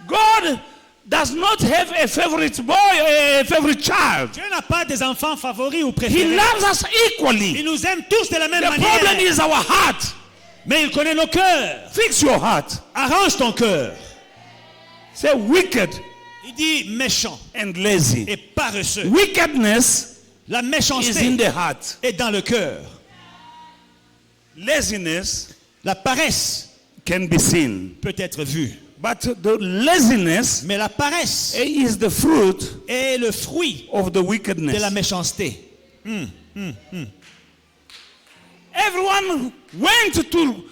God does not have a favorite boy or a favorite child. Dieu n'a pas des enfants favoris ou He préférés. loves us equally. Il nous aime tous de la même The problem manière. is our heart. Mais il connaît nos cœurs. Fix your heart. Arrange ton cœur. Say wicked Il dit méchant and lazy. et paresseux. Wickedness La is in méchanceté the heart. est dans le cœur. Laziness La paresse can be seen. peut être vue. But the laziness Mais la paresse is the fruit est le fruit of the de wickedness. la méchanceté. Everyone went to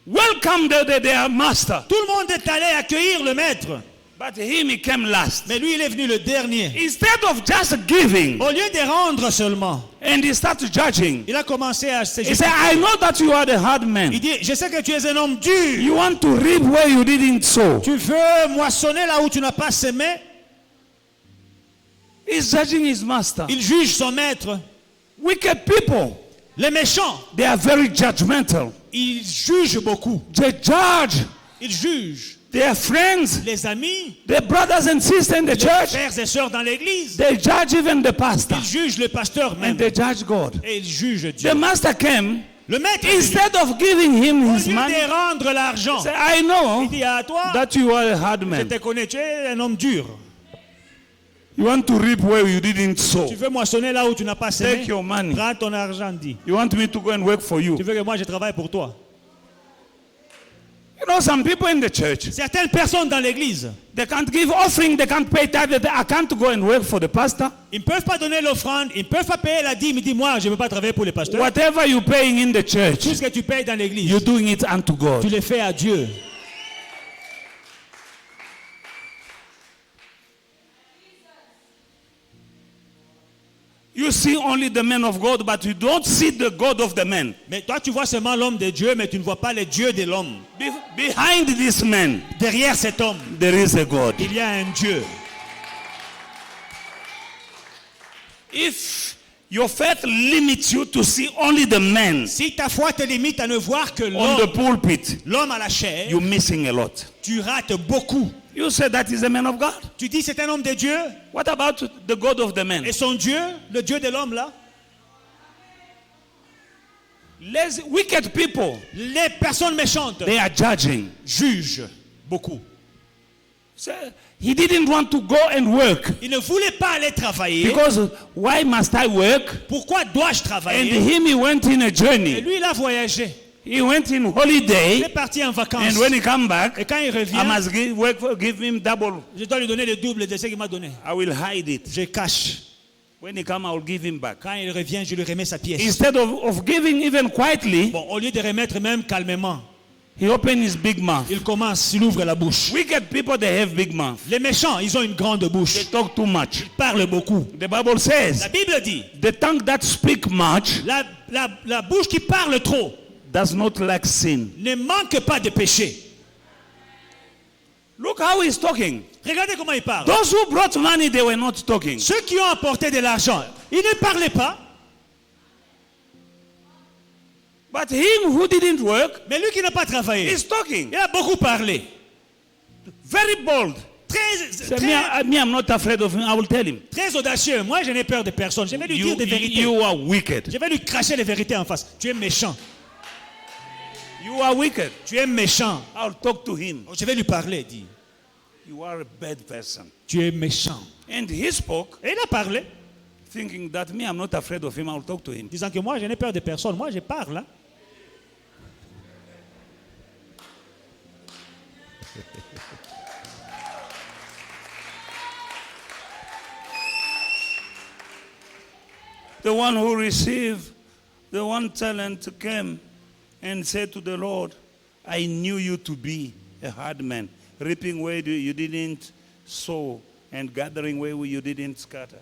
welcome their master. Tout le monde est allé accueillir le maître. But him, he came last. Mais lui, il est venu le dernier. Instead of just giving, Au lieu de rendre seulement, and he started judging. il a commencé à se He said, I know that you are the hard man. Il dit, je sais que tu es un homme dur. You want to reap where you didn't sow. Tu veux moissonner là où tu n'as pas semé. He's judging his master. Il juge son maître. Wicked people, Les méchants, they are very judgmental. ils jugent beaucoup. They judge Ils jugent their friends, les amis, their brothers and sisters in the les church. frères et sœurs dans l'église. They judge even the pastor. Ils jugent le pasteur And même. they judge God. Et ils jugent Dieu. The master came, Le maître, est venu. instead of giving him Au his lieu money, de rendre l'argent, say, I know il dit à toi, that you are a hard je man. te connais, tu es un homme dur. You want to reap where you didn't sow. Tu veux moissonner là où tu n'as pas semé. Take your money. Prends ton argent, dit. You want me to go and work for you. Tu veux que moi je travaille pour toi. You know, some people in the church, Certaines personnes dans l'église, they can't give offering, they can't pay tithe. I can't go and work for the pastor. ils ne peuvent pas donner l'offrande, ils ne peuvent pas payer la dîme. Ils disent, moi, je ne veux pas travailler pour les pasteurs. Whatever you're paying in the Tout church, ce que tu payes dans l'église, you're doing it unto tu God. le fais à Dieu. You see only the man of God, but you don't see the God of the man. Mais toi, tu vois seulement l'homme de Dieu, mais tu ne vois pas le Dieu de l'homme. Behind this man, Derrière cet homme, there is a God. il y a un Dieu. If your faith limits you to see only the man Si ta foi te limite à ne voir que on the l'homme, pulpit, l'homme à la chair, you're missing a lot. tu rates beaucoup. You say that is a man of God. Tu dis c'est un homme de Dieu, What about the God of the man? et son Dieu, le Dieu de l'homme là, Lazy, wicked people, les personnes méchantes they are judging. jugent beaucoup. Say, he didn't want to go and work Il ne voulait pas aller travailler. because why must I work? Pourquoi dois-je And travailler? him, he went in a Et journey. lui, il a voyagé. He went in Il holiday, est parti en vacances. and when he come back, Et quand il I revient, must give him double. je dois lui donner le double de ce qu'il m'a donné. I will hide it. Je cache. When he come, I will give him back. Quand il revient, je lui remets sa pièce. Instead of giving even quietly, Bon, au lieu de remettre même calmement, he opened his big mouth. il commence, il ouvre la bouche. Wicked people, they have big mouth. Les méchants, ils ont une grande They bouche. talk too much. Ils parlent beaucoup. The Bible says, La Bible dit, the tongue that speak much la bouche qui parle trop does not lack sin. ne manque pas de péché. Look how he's talking. Regardez comment il parle. Those who brought money, they were not talking. Ceux qui ont apporté de l'argent, ils ne parlaient pas. But him who didn't work Mais lui qui n'a pas travaillé, is talking. il a beaucoup parlé. Very bold. Très, Me, I'm not afraid of him. I will tell him. très audacieux. Moi, je n'ai peur de personne. Je vais lui dire des vérités. You are wicked. Je vais lui cracher les vérités en face. Tu es méchant. You are wicked. Tu es méchant. I'll talk to him. Je vais lui parler, dit. You are a bad person. Tu es méchant. And he spoke, Et il a parlé, thinking that me, I'm not afraid of him. I'll talk to him. disant que moi, je n'ai peur de personne. Moi, je parle. Hein. The one who received the 1 talent came and said to the Lord, I knew you to be a hard man, reaping where you didn't sow and gathering where you didn't scatter.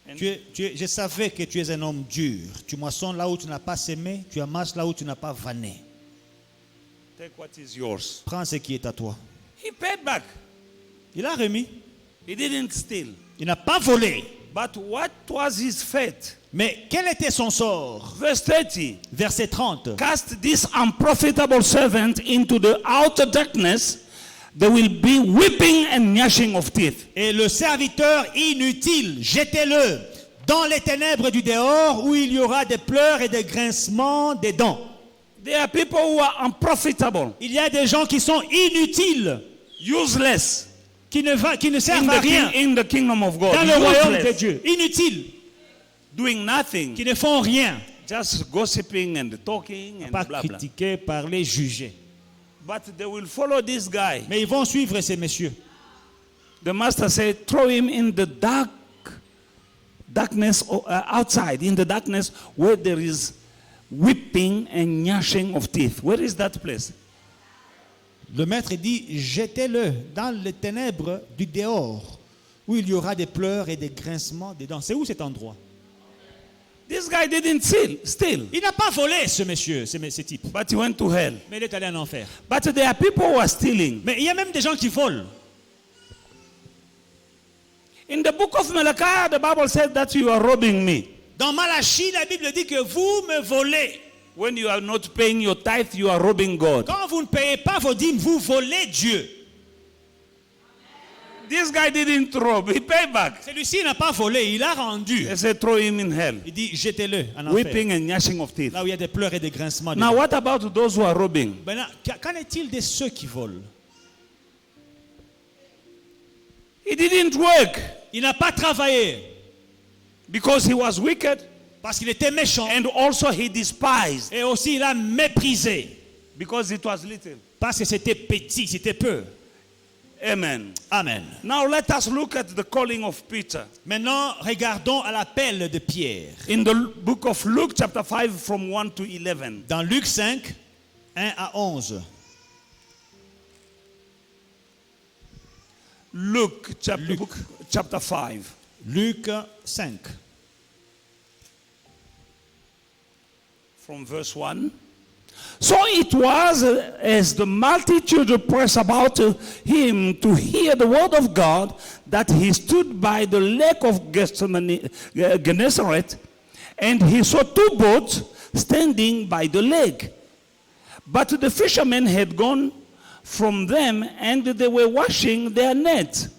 And Je savais que tu es un homme dur. Tu moissonnes là où tu n'as pas semé, tu amasses là où tu n'as pas vanné. take what is yours. Prends ce qui est à toi. He paid back. Il a remis. He didn't steal. Il n'a pas volé. But what was his fate? Mais quel était son sort? Verse 30. Verset 30. Cast this unprofitable servant into the outer darkness. there will be weeping and gnashing of teeth. Et le serviteur inutile, jetez-le dans les ténèbres du dehors où il y aura des pleurs et des grincements des dents. There are people who are unprofitable, Il y a des gens qui sont inutiles, useless qui ne servent à rien in the kingdom of God. dans le royaume de Useless, Dieu. Inutiles, doing nothing, qui ne font rien. just gossiping and talking and Pas blah blah. critiquer, parler, juger. But they will follow this guy. Mais ils vont suivre ces messieurs. The master said, throw him in the darkness outside, in the darkness where there is weeping and gnashing of teeth. Where is that place? Le maître dit, jetez-le dans les ténèbres du dehors, où il y aura des pleurs et des grincements des dents. C'est où cet endroit? This guy didn't steal, Il n'a pas volé, ce monsieur, ce type. but he went to hell. Mais il est allé en enfer. But there are people who are stealing. Mais il y a même des gens qui volent. In the book of Malachi, the Bible said that you are robbing me. Dans Malachie, la Bible dit que vous me volez. When you are not paying your tithe, you are robbing God. Quand vous ne payez pas vos dîmes, vous volez Dieu. This guy didn't rob, he paid back. Celui-ci n'a pas volé, il a rendu. They said, throw him in hell. Il dit, jetez-le en enfer. Weeping and gnashing of teeth. Là où il y a des pleurs et des grincements. Now, what about those who are robbing? Maintenant, qu'en est-il de ceux qui volent? He didn't work Il n'a pas travaillé because he was wicked, parce qu'il était méchant. and also he despised Et aussi, il a méprisé because it was little. parce que c'était petit, c'était peu. Amen. Amen. Now let us look at the calling of Peter. Maintenant, regardons à l'appel de Pierre. In the book of Luke chapter 5 from 1 to 11. Dans Luc 5, 1 à 11. Luke chapter 5. Luc 5, From verse 1. So it was as the multitude pressed about him to hear the word of God that he stood by the lake of Gennesaret, and he saw two boats standing by the lake. But the fishermen had gone from them, and they were washing their nets.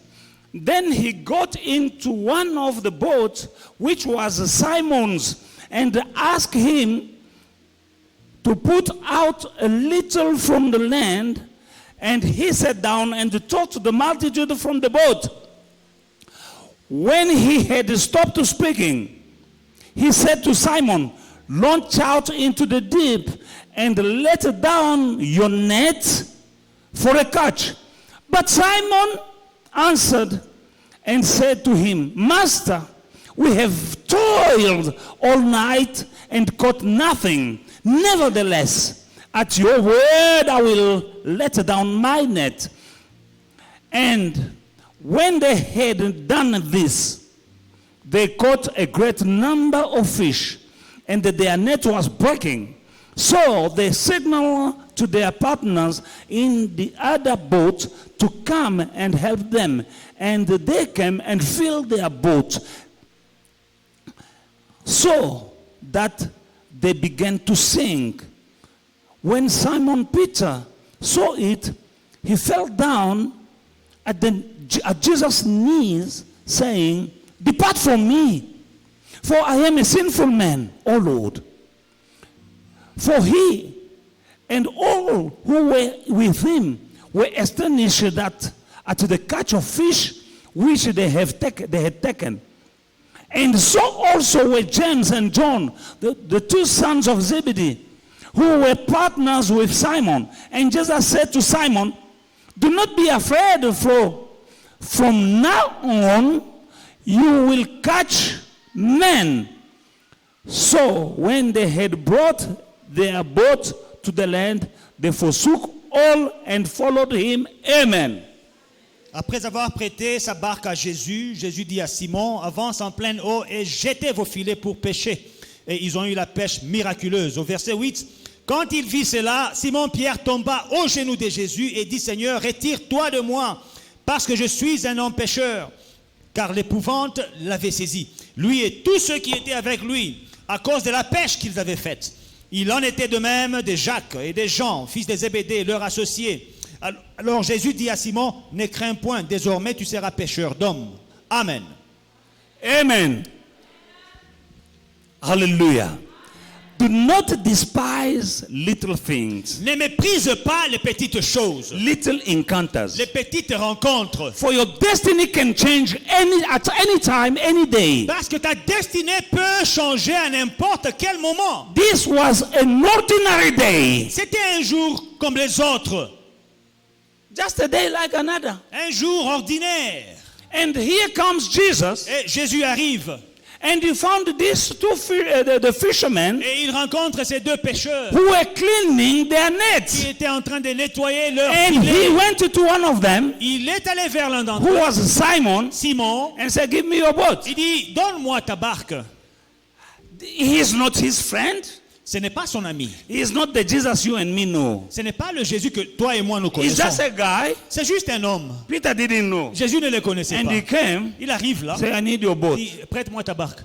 Then he got into one of the boats, which was Simon's, and asked him to put out a little from the land, and he sat down and taught the multitude from the boat. When he had stopped speaking, he said to Simon, launch out into the deep and let down your net for a catch. But Simon answered and said to him, Master, we have toiled all night and caught nothing. Nevertheless, at your word I will let down my net. And when they had done this, they caught a great number of fish, and their net was breaking. So they signaled to their partners in the other boat to come and help them. And they came and filled their boat, so that they began to sink. When Simon Peter saw it, he fell down at Jesus' knees, saying, Depart from me, for I am a sinful man, O Lord. For he and all who were with him were astonished at the catch of fish which they had taken. And so also were James and John, the two sons of Zebedee, who were partners with Simon. And Jesus said to Simon, Do not be afraid, for from now on you will catch men. So when they had brought their boat to the land, they forsook all and followed him. Amen. Après avoir prêté sa barque à Jésus, Jésus dit à Simon, avance en pleine eau et jetez vos filets pour pêcher. Et ils ont eu la pêche miraculeuse. Au verset 8, quand il vit cela, Simon-Pierre tomba aux genoux de Jésus et dit, Seigneur, retire-toi de moi, parce que je suis un homme pécheur. Car l'épouvante l'avait saisi, lui et tous ceux qui étaient avec lui, à cause de la pêche qu'ils avaient faite. Il en était de même de Jacques et de Jean, fils de Zébédée, leurs associés. Alors Jésus dit à Simon, ne crains point, désormais tu seras pêcheur d'hommes. Amen. Amen. Hallelujah. Do not despise little things, Ne méprise pas les petites choses, little encounters. les petites rencontres. For your destiny can change at any time, any day. Parce que ta destinée peut changer à n'importe quel moment. This was an ordinary day. C'était un jour comme les autres. Just a day like another. Un jour ordinaire. And here comes Jesus. Et Jésus arrive. And he found these the fishermen Et il rencontre ces deux pêcheurs who were cleaning their qui nets. étaient en train de nettoyer leur And filet. he went to one of them, Il est allé vers l'un d'entre who eux, was Simon, Simon. and said, "Give me your boat." Il dit, donne-moi ta barque. He is not his friend. Ce n'est pas son ami. He is not the Jesus you and me know. Ce n'est pas le Jésus que toi et moi nous He's just connaissons. a guy. C'est juste un homme. Peter didn't know. Jésus ne le connaissait And pas. he came, Il arrive là. said, "I need your boat." Il dit, prête-moi ta barque.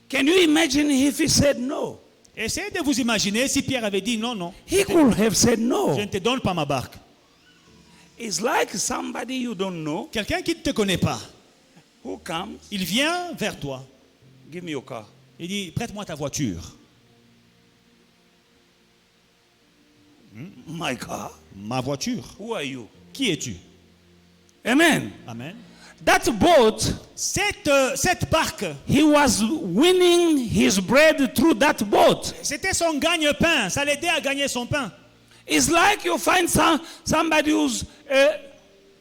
Can you imagine if he said no? Essayez de vous imaginer si Pierre avait dit non, non. He could have said Je no. ne te donne pas ma barque. It's like somebody you don't know Quelqu'un qui ne te connaît pas, who comes, il vient vers toi. "Give me your car." Il dit, prête-moi ta voiture. My car? Ma voiture. Who are you? Qui es-tu? Amen. Amen. That boat, Cette barque, he was winning his bread through that boat. c'était son gagne-pain. Ça l'aidait à gagner son pain. It's like you find somebody who's a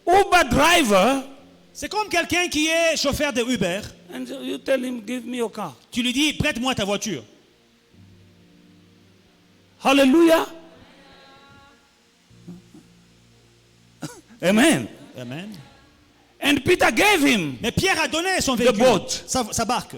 Uber driver C'est comme quelqu'un qui est chauffeur de Uber. and you tell him, "Give me your car." Tu lui dis, prête-moi ta voiture. Hallelujah. Amen. Amen. And Peter gave him Mais Pierre a donné son véhicule, boat. sa barque.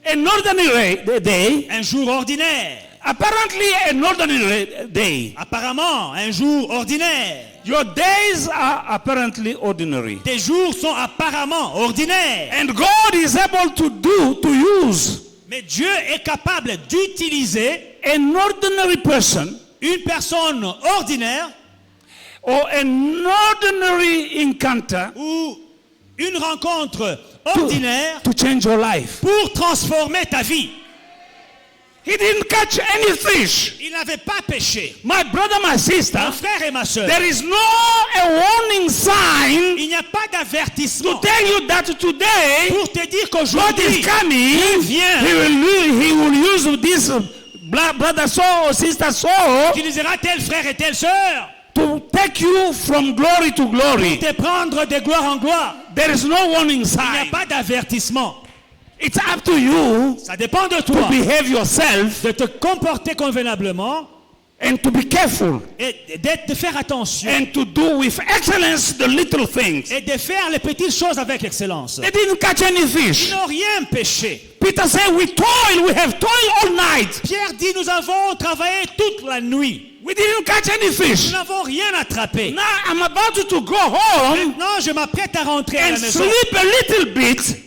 an ordinary day, Un jour ordinaire. apparently an ordinary day. Apparemment, un jour ordinaire. Your days are apparently ordinary. Tes jours sont apparemment ordinaires. And God is able to use Mais Dieu est capable d'utiliser an ordinary person une personne ordinaire or an ordinary encounter ou une rencontre ordinaire to change your life. pour transformer ta vie. He didn't catch any fish. Il n'avait pas péché. My brother, my sister, Mon frère et ma soeur, there is no a warning sign il n'y a pas to d'avertissement tell you that today pour te dire God qu'aujourd'hui, is coming. il vient. He will use this brother so or sister so Tu diras tel frère et telle sœur to take you from glory to glory. te prendre de gloire en gloire. There is no warning Il n'y a sign. pas d'avertissement. It's up to you Ça dépend de to toi behave yourself de te comporter convenablement and to be careful et de faire attention and to do with excellence the little things. et de faire les petites choses avec excellence. They didn't catch any Ils fish. n'ont rien péché. Peter said, we have toiled all night. Pierre dit, nous avons travaillé toute la nuit. We didn't catch any Nous fish. n'avons rien attrapé. Now I'm about to go home Maintenant, je m'apprête à rentrer à la and maison sleep a little bit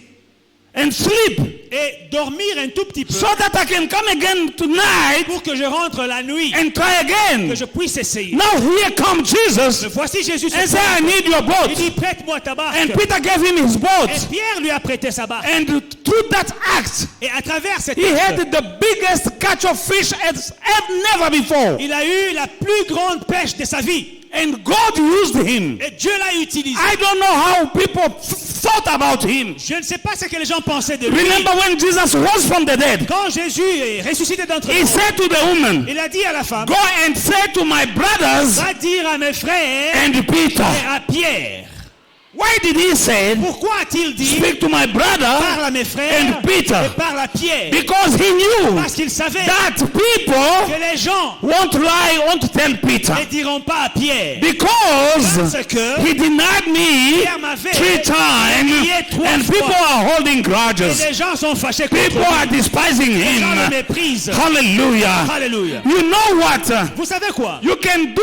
and sleep et dormir un tout petit peu so that I can come again tonight pour que je rentre la nuit, and try again. que je puisse essayer. Now here comes Jesus Mais voici Jésus se and say, I présente. need your Il boat. dit, prête-moi ta barque. And Peter gave him his boat. Et Pierre lui a prêté sa barque. And through that act, Et à travers cette he acte, had the biggest catch of fish as never before. il a eu la plus grande pêche de sa vie. And God used him. Et Dieu l'a utilisé. I don't know how people thought about him. Je ne sais pas ce que les gens pensaient de lui. Remember when Jesus rose from the dead? Quand Jésus est ressuscité d'entre He nous, said to the woman, il a dit à la femme, go and say to my brothers va dire à mes frères and Peter. et à Pierre. Why did he say, Pourquoi a-t-il dit, speak to my brother parle à mes frères and Peter? et parle à Pierre? Because he knew Parce qu'il savait that que people les gens won't lie, won't tell Peter. ne diront pas à Pierre. Because Parce que he denied me Pierre m'avait 3 times nié 3 and fois. people are holding Et grudges. les gens sont fâchés contre People lui. are despising Les gens le him. méprisent. Hallelujah. Alléluia. You know what? Vous savez quoi? You can do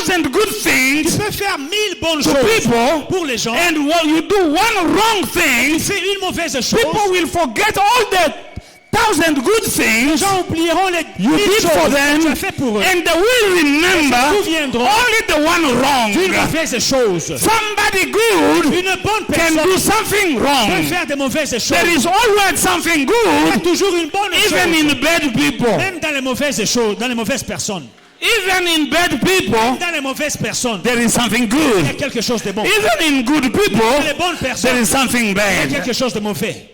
1,000 good Tu things peux faire 1000 bonnes to choses people, pour les gens. and when you do one wrong thing, Tu fais une mauvaise chose. people will forget all the 1,000 good Les things gens oublieront les you 1000 did choses for que them, tu as fait pour eux. and they will remember Ils se souviendront only the one d'une wrong. mauvaise chose. Somebody good Une bonne can personne do something peut wrong. faire des mauvaises choses. There is always something Il y a good, toujours une bonne even chose. in bad people. Même dans les mauvaises choses, dans les mauvaises personnes. Even in bad people, Dans les mauvaises personnes, there is something il y a good. quelque chose de bon. Even in good Dans les people, bonnes there personnes, is something il y a bad. quelque chose de mauvais.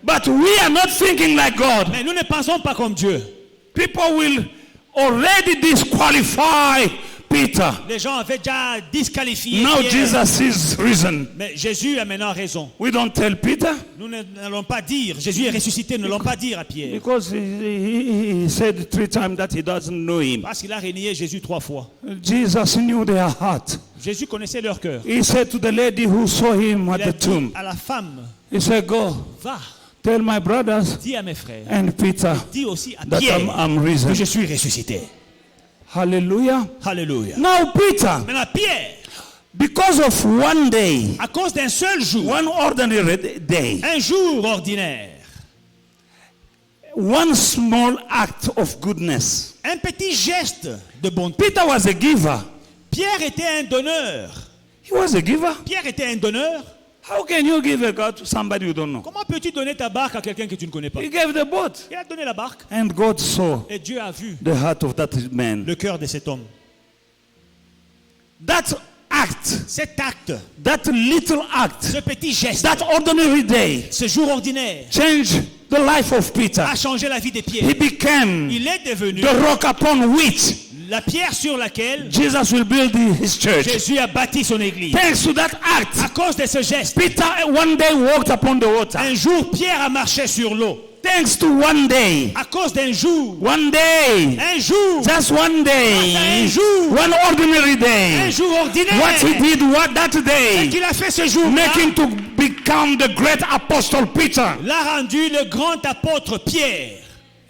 But we are not thinking like God. Mais nous ne pensons pas comme Dieu. People will already disqualify Peter. Les gens avaient déjà disqualifié Now Pierre. Jesus is risen. Mais Jésus a maintenant raison. We don't tell Peter Nous n'allons pas dire, Jésus est ressuscité, nous n'allons pas dire à Pierre. because he said 3 times that he doesn't know him. Parce qu'il a renié Jésus 3 fois. Jesus knew their heart. Jésus connaissait leur cœur. He said to the lady who saw him at Il a the dit tomb, à la femme, he said, go va, tell my brothers dis à mes frères, and Peter dis aussi à that Pierre I'm risen. que je suis ressuscité. Hallelujah. Alléluia. Now Peter, Maintenant Pierre, because of one day, à cause d'un seul jour, one ordinary day, un jour ordinaire, one small act of goodness. un petit geste de bonté. Peter was a giver. Pierre était un donneur. He was a giver. Pierre était un donneur. How can you give a God to somebody you don't know? Comment peux-tu donner ta barque à quelqu'un que tu ne connais pas? He gave the boat. Il a donné la barque And God saw et Dieu a vu the heart of that man. le cœur de cet homme. That act, Cet acte, that little act, ce petit geste, that ordinary day ce jour ordinaire changed the life of Peter. a changé la vie de He Pierre. became Il est devenu the rock upon which la pierre sur laquelle Jesus will build his church. Jésus a bâti son église. Thanks to that act, À cause de ce geste, Peter one day walked upon the water. un jour Pierre a marché sur l'eau. Thanks to one day, À cause d'un jour, one day, un jour, just one un day, jour, one ordinary un day. jour ordinaire. What he did that Ce day, qu'il a fait ce jour make him to become the great apostle Peter. l'a rendu le grand apôtre Pierre.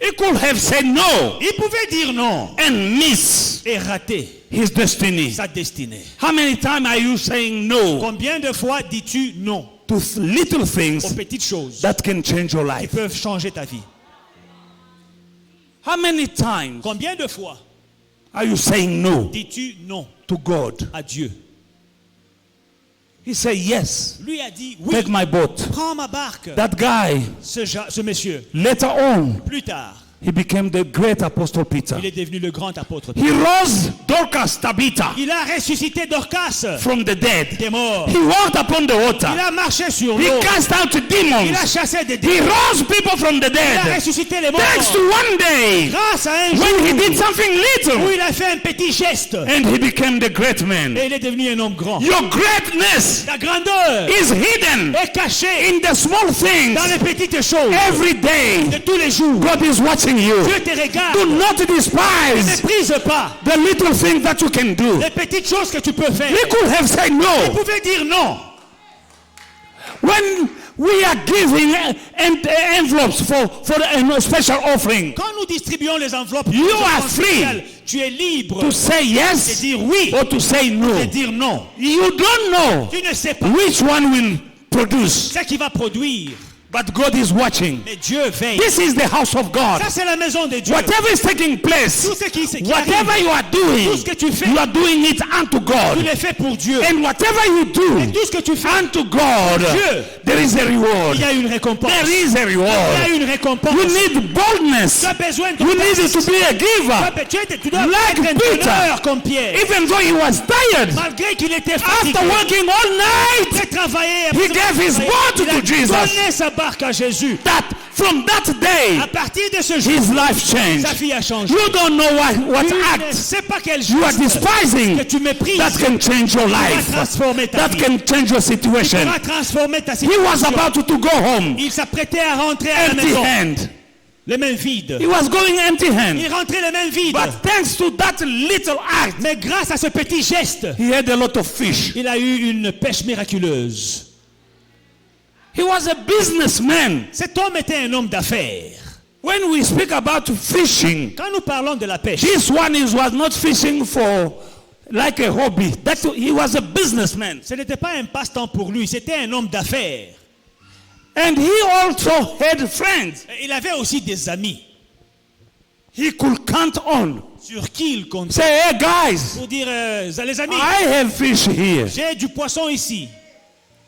He could have said no Il pouvait dire non and miss et rater his destiny. sa destinée. How many times are you saying no Combien de fois dis-tu non to little aux things petites choses that can change your qui life? peuvent changer ta vie? How many times Combien de fois are you saying no dis-tu non to God? à Dieu? He said yes, Lui a dit oui, take my boat. prends ma barque. That guy, Ce monsieur, later on, plus tard, he became the great apostle Peter. il est devenu le grand apôtre. He rose Dorcas Tabitha Il a ressuscité Dorcas from the dead. des morts. He walked upon the Il water. a marché sur He l'eau. cast out Il a demons. chassé des He démons. rose people from the Il a dead. ressuscité les morts. Thanks to one day Grâce à un when he jour did something où little il a fait un petit geste and he became the great man. et il est devenu un homme grand. Your greatness Ta grandeur is hidden est cachée in the small things. dans les petites choses Every de day, tous les jours. God is watching you. Dieu te regarde. Do not Ne despise méprise pas the little things that you can do. les petites choses que tu peux faire. He could have said Vous no. pouvez dire non. When we are giving envelopes for a special offering, Quand nous distribuons les enveloppes, You les are offrandes free spéciales, tu es libre to say de yes dire oui or to say et no. dire non. You don't know Tu ne sais pas which one will produce, ce qui va produire, but God is watching. mais Dieu veille. This is the house of God. Ça, c'est la maison de Dieu. Whatever is taking place, Tout ce qui whatever arrive, you are doing, tout ce que tu fais, you are doing it unto tu God. le fais pour Dieu. And whatever you Et do tout ce que tu fais, unto God, Dieu, there is a reward. il y a une récompense. There is a Il y reward. a une récompense. You need boldness. Tu as besoin de You need to be a giver. Tu dois Like être un Peter. donneur comme Pierre. Even though he was tired, Malgré qu'il était after fatigué, working all night, après travailler, he gave his boat il a to Jesus. donné sa barque à Jésus. That from that day, À partir de ce jour, his life changed. sa vie a changé. You don't know what Tu ne act sais pas quel you are geste despising que tu méprises that can change your va life, transformer ta that vie. can change your Tu situation. vas transformer ta He was situation. about to go home Il s'apprêtait à rentrer à la empty maison, hand. les mains vides. He was going empty hand. Il rentrait les mains vides. But thanks to that little act, Mais grâce à ce petit geste, he had a lot of fish. il a eu une pêche miraculeuse. He was a businessman. Cet homme était un homme d'affaires. When we speak about fishing, Quand nous parlons de la pêche, this one was not fishing for like a hobby. He was a businessman. ce n'était pas un passe-temps pour lui, c'était un homme d'affaires. And he also had friends Il avait aussi des amis he could count on. sur qui il comptait. Say, hey guys, Pour dire, les amis, I have fish here. j'ai du poisson ici.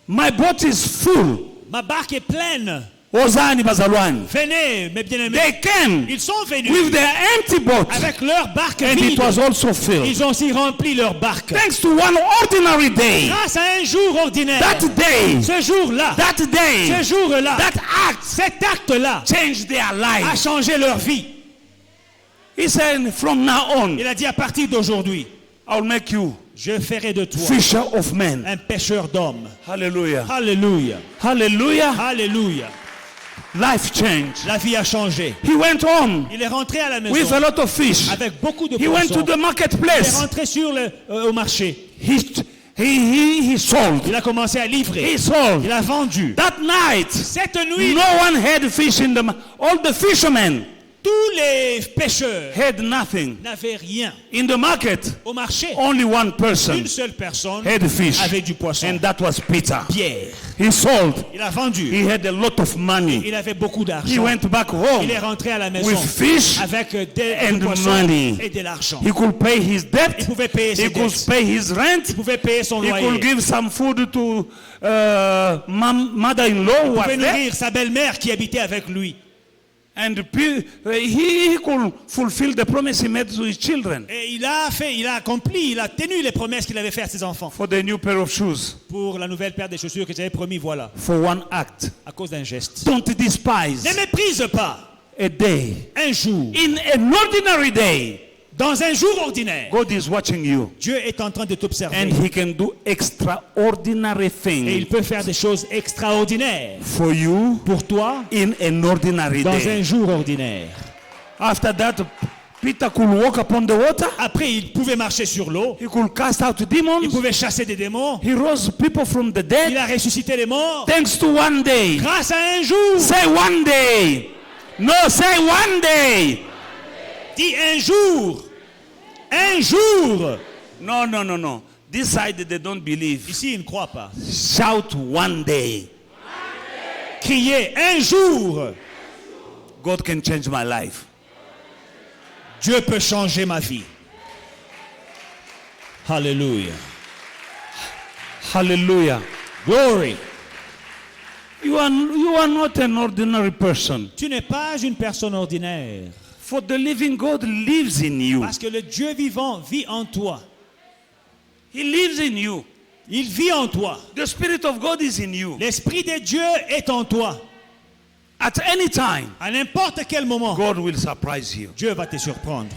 My boat is full. Ma barque est pleine. Ozani bazalwane. Venez, mes bien-aimés. They came Ils sont venus with their empty boat. avec leur barque And vide. it was also filled. Ils ont aussi rempli leur barque. Thanks to one ordinary day. Grâce à un jour ordinaire. That day. Ce jour-là. That day. Ce jour-là. That act Cet acte-là changed their a life. changé leur vie. He said, from now on, Il a dit à partir d'aujourd'hui, I'll make you je ferai de toi fisher of men. un pêcheur d'hommes. Hallelujah. Alléluia. Hallelujah. Alléluia. Life changed. La vie a changé. He went home Il est rentré à la with maison a lot of fish. avec beaucoup de He went to poissons. the Il est marketplace. rentré au marché. He sold. Il a commencé à livrer. He sold. Il a vendu. That night, Cette nuit, no one had fish in the all the fishermen tous les pêcheurs had nothing. n'avaient rien. In the market, Au marché, only one person une seule personne had fish. avait du poisson. And that was Peter. Pierre. He sold. Il a vendu. He had a lot of money. Il avait beaucoup He d'argent. went back home Il est rentré à la maison with fish avec and du poisson money. et de l'argent. He could pay his Il debt. pouvait payer ses He could dettes. pay his rent. Il pouvait payer son He loyer. could give some food to mother-in-law who Il was pouvait there. nourrir sa belle-mère qui habitait avec lui. And he could fulfill the promise he made to his children Et il a accompli, il a tenu les promesses qu'il avait faites à ses enfants. for the new pair of shoes. Pour la nouvelle paire de chaussures que j'avais promis, voilà. For one act. À cause d'un geste. Don't despise Ne méprise pas a day. un jour. In an ordinary day, Dans un jour ordinaire, God is watching you. Dieu est en train de t'observer. And he can do extraordinary Et il things peut faire des choses extraordinaires for you pour toi in an ordinary dans day. un jour ordinaire. After that, Peter could walk upon the water. Après, il pouvait marcher sur l'eau. He could cast out Il demons. pouvait chasser des démons. He rose people from the Il dead. a ressuscité les morts. Thanks to one day. Grâce à un jour. Say one day. No, say one day. Dis un jour. Un jour. No, no, no, no. This side they don't believe. Ici, il ne croit pas. Shout one day. Criez un jour. God can change my life. Dieu peut changer ma vie. Hallelujah. Hallelujah. Glory. You are not an ordinary person. Tu n'es pas une personne ordinaire. For the living God lives in you. Parce que le Dieu vivant vit en toi. He lives in you. Il vit en toi. The Spirit of God is in you. L'Esprit de Dieu est en toi. At any time, À n'importe quel moment, God will surprise you. Dieu va te surprendre.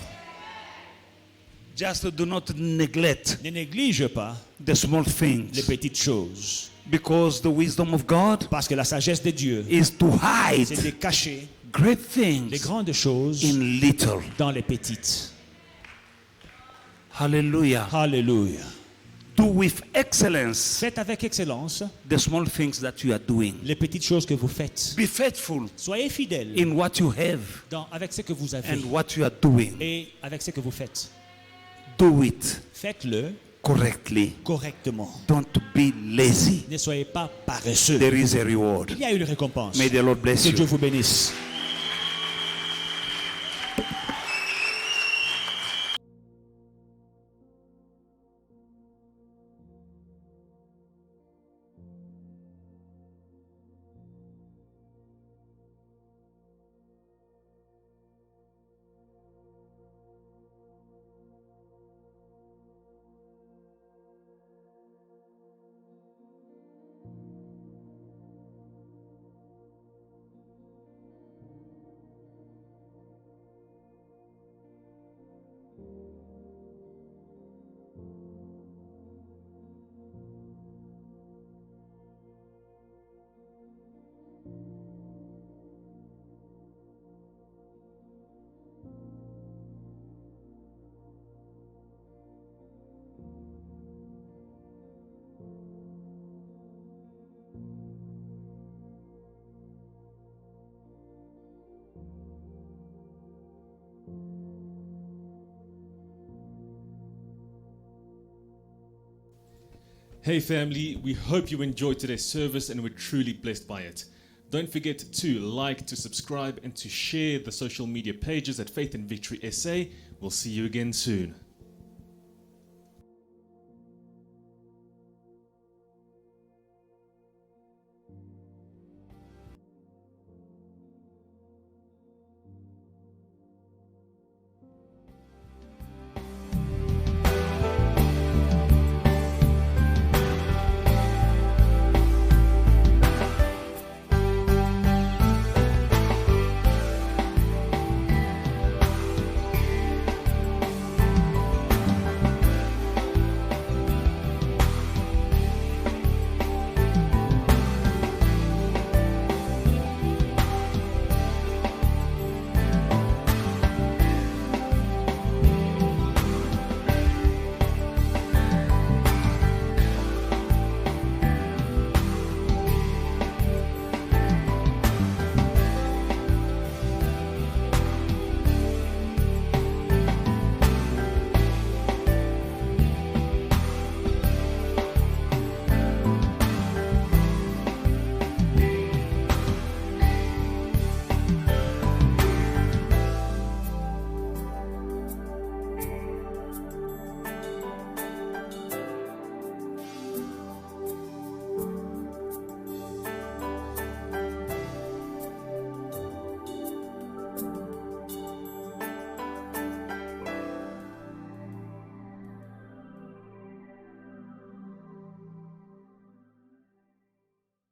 Just do not neglect Ne néglige pas the small les things. petites choses. Because the wisdom of God Parce que la sagesse de Dieu, is to c'est hide de cacher great les things grandes choses in little. dans les petites. Hallelujah. Alléluia. Do with excellence Faites avec excellence the small things that you are doing. les petites choses que vous faites. Be faithful Soyez fidèles in what you have avec ce que vous avez and what you are doing. et avec ce que vous faites. Do it Faites-le correctly. correctement. Don't be lazy. Ne soyez pas paresseux. There is a reward. Il y a une récompense. May the Lord bless Que Dieu you. vous bénisse. Hey family, we hope you enjoyed today's service and were truly blessed by it. Don't forget to like, to subscribe, and to share the social media pages at Faith and Victory SA. We'll see you again soon.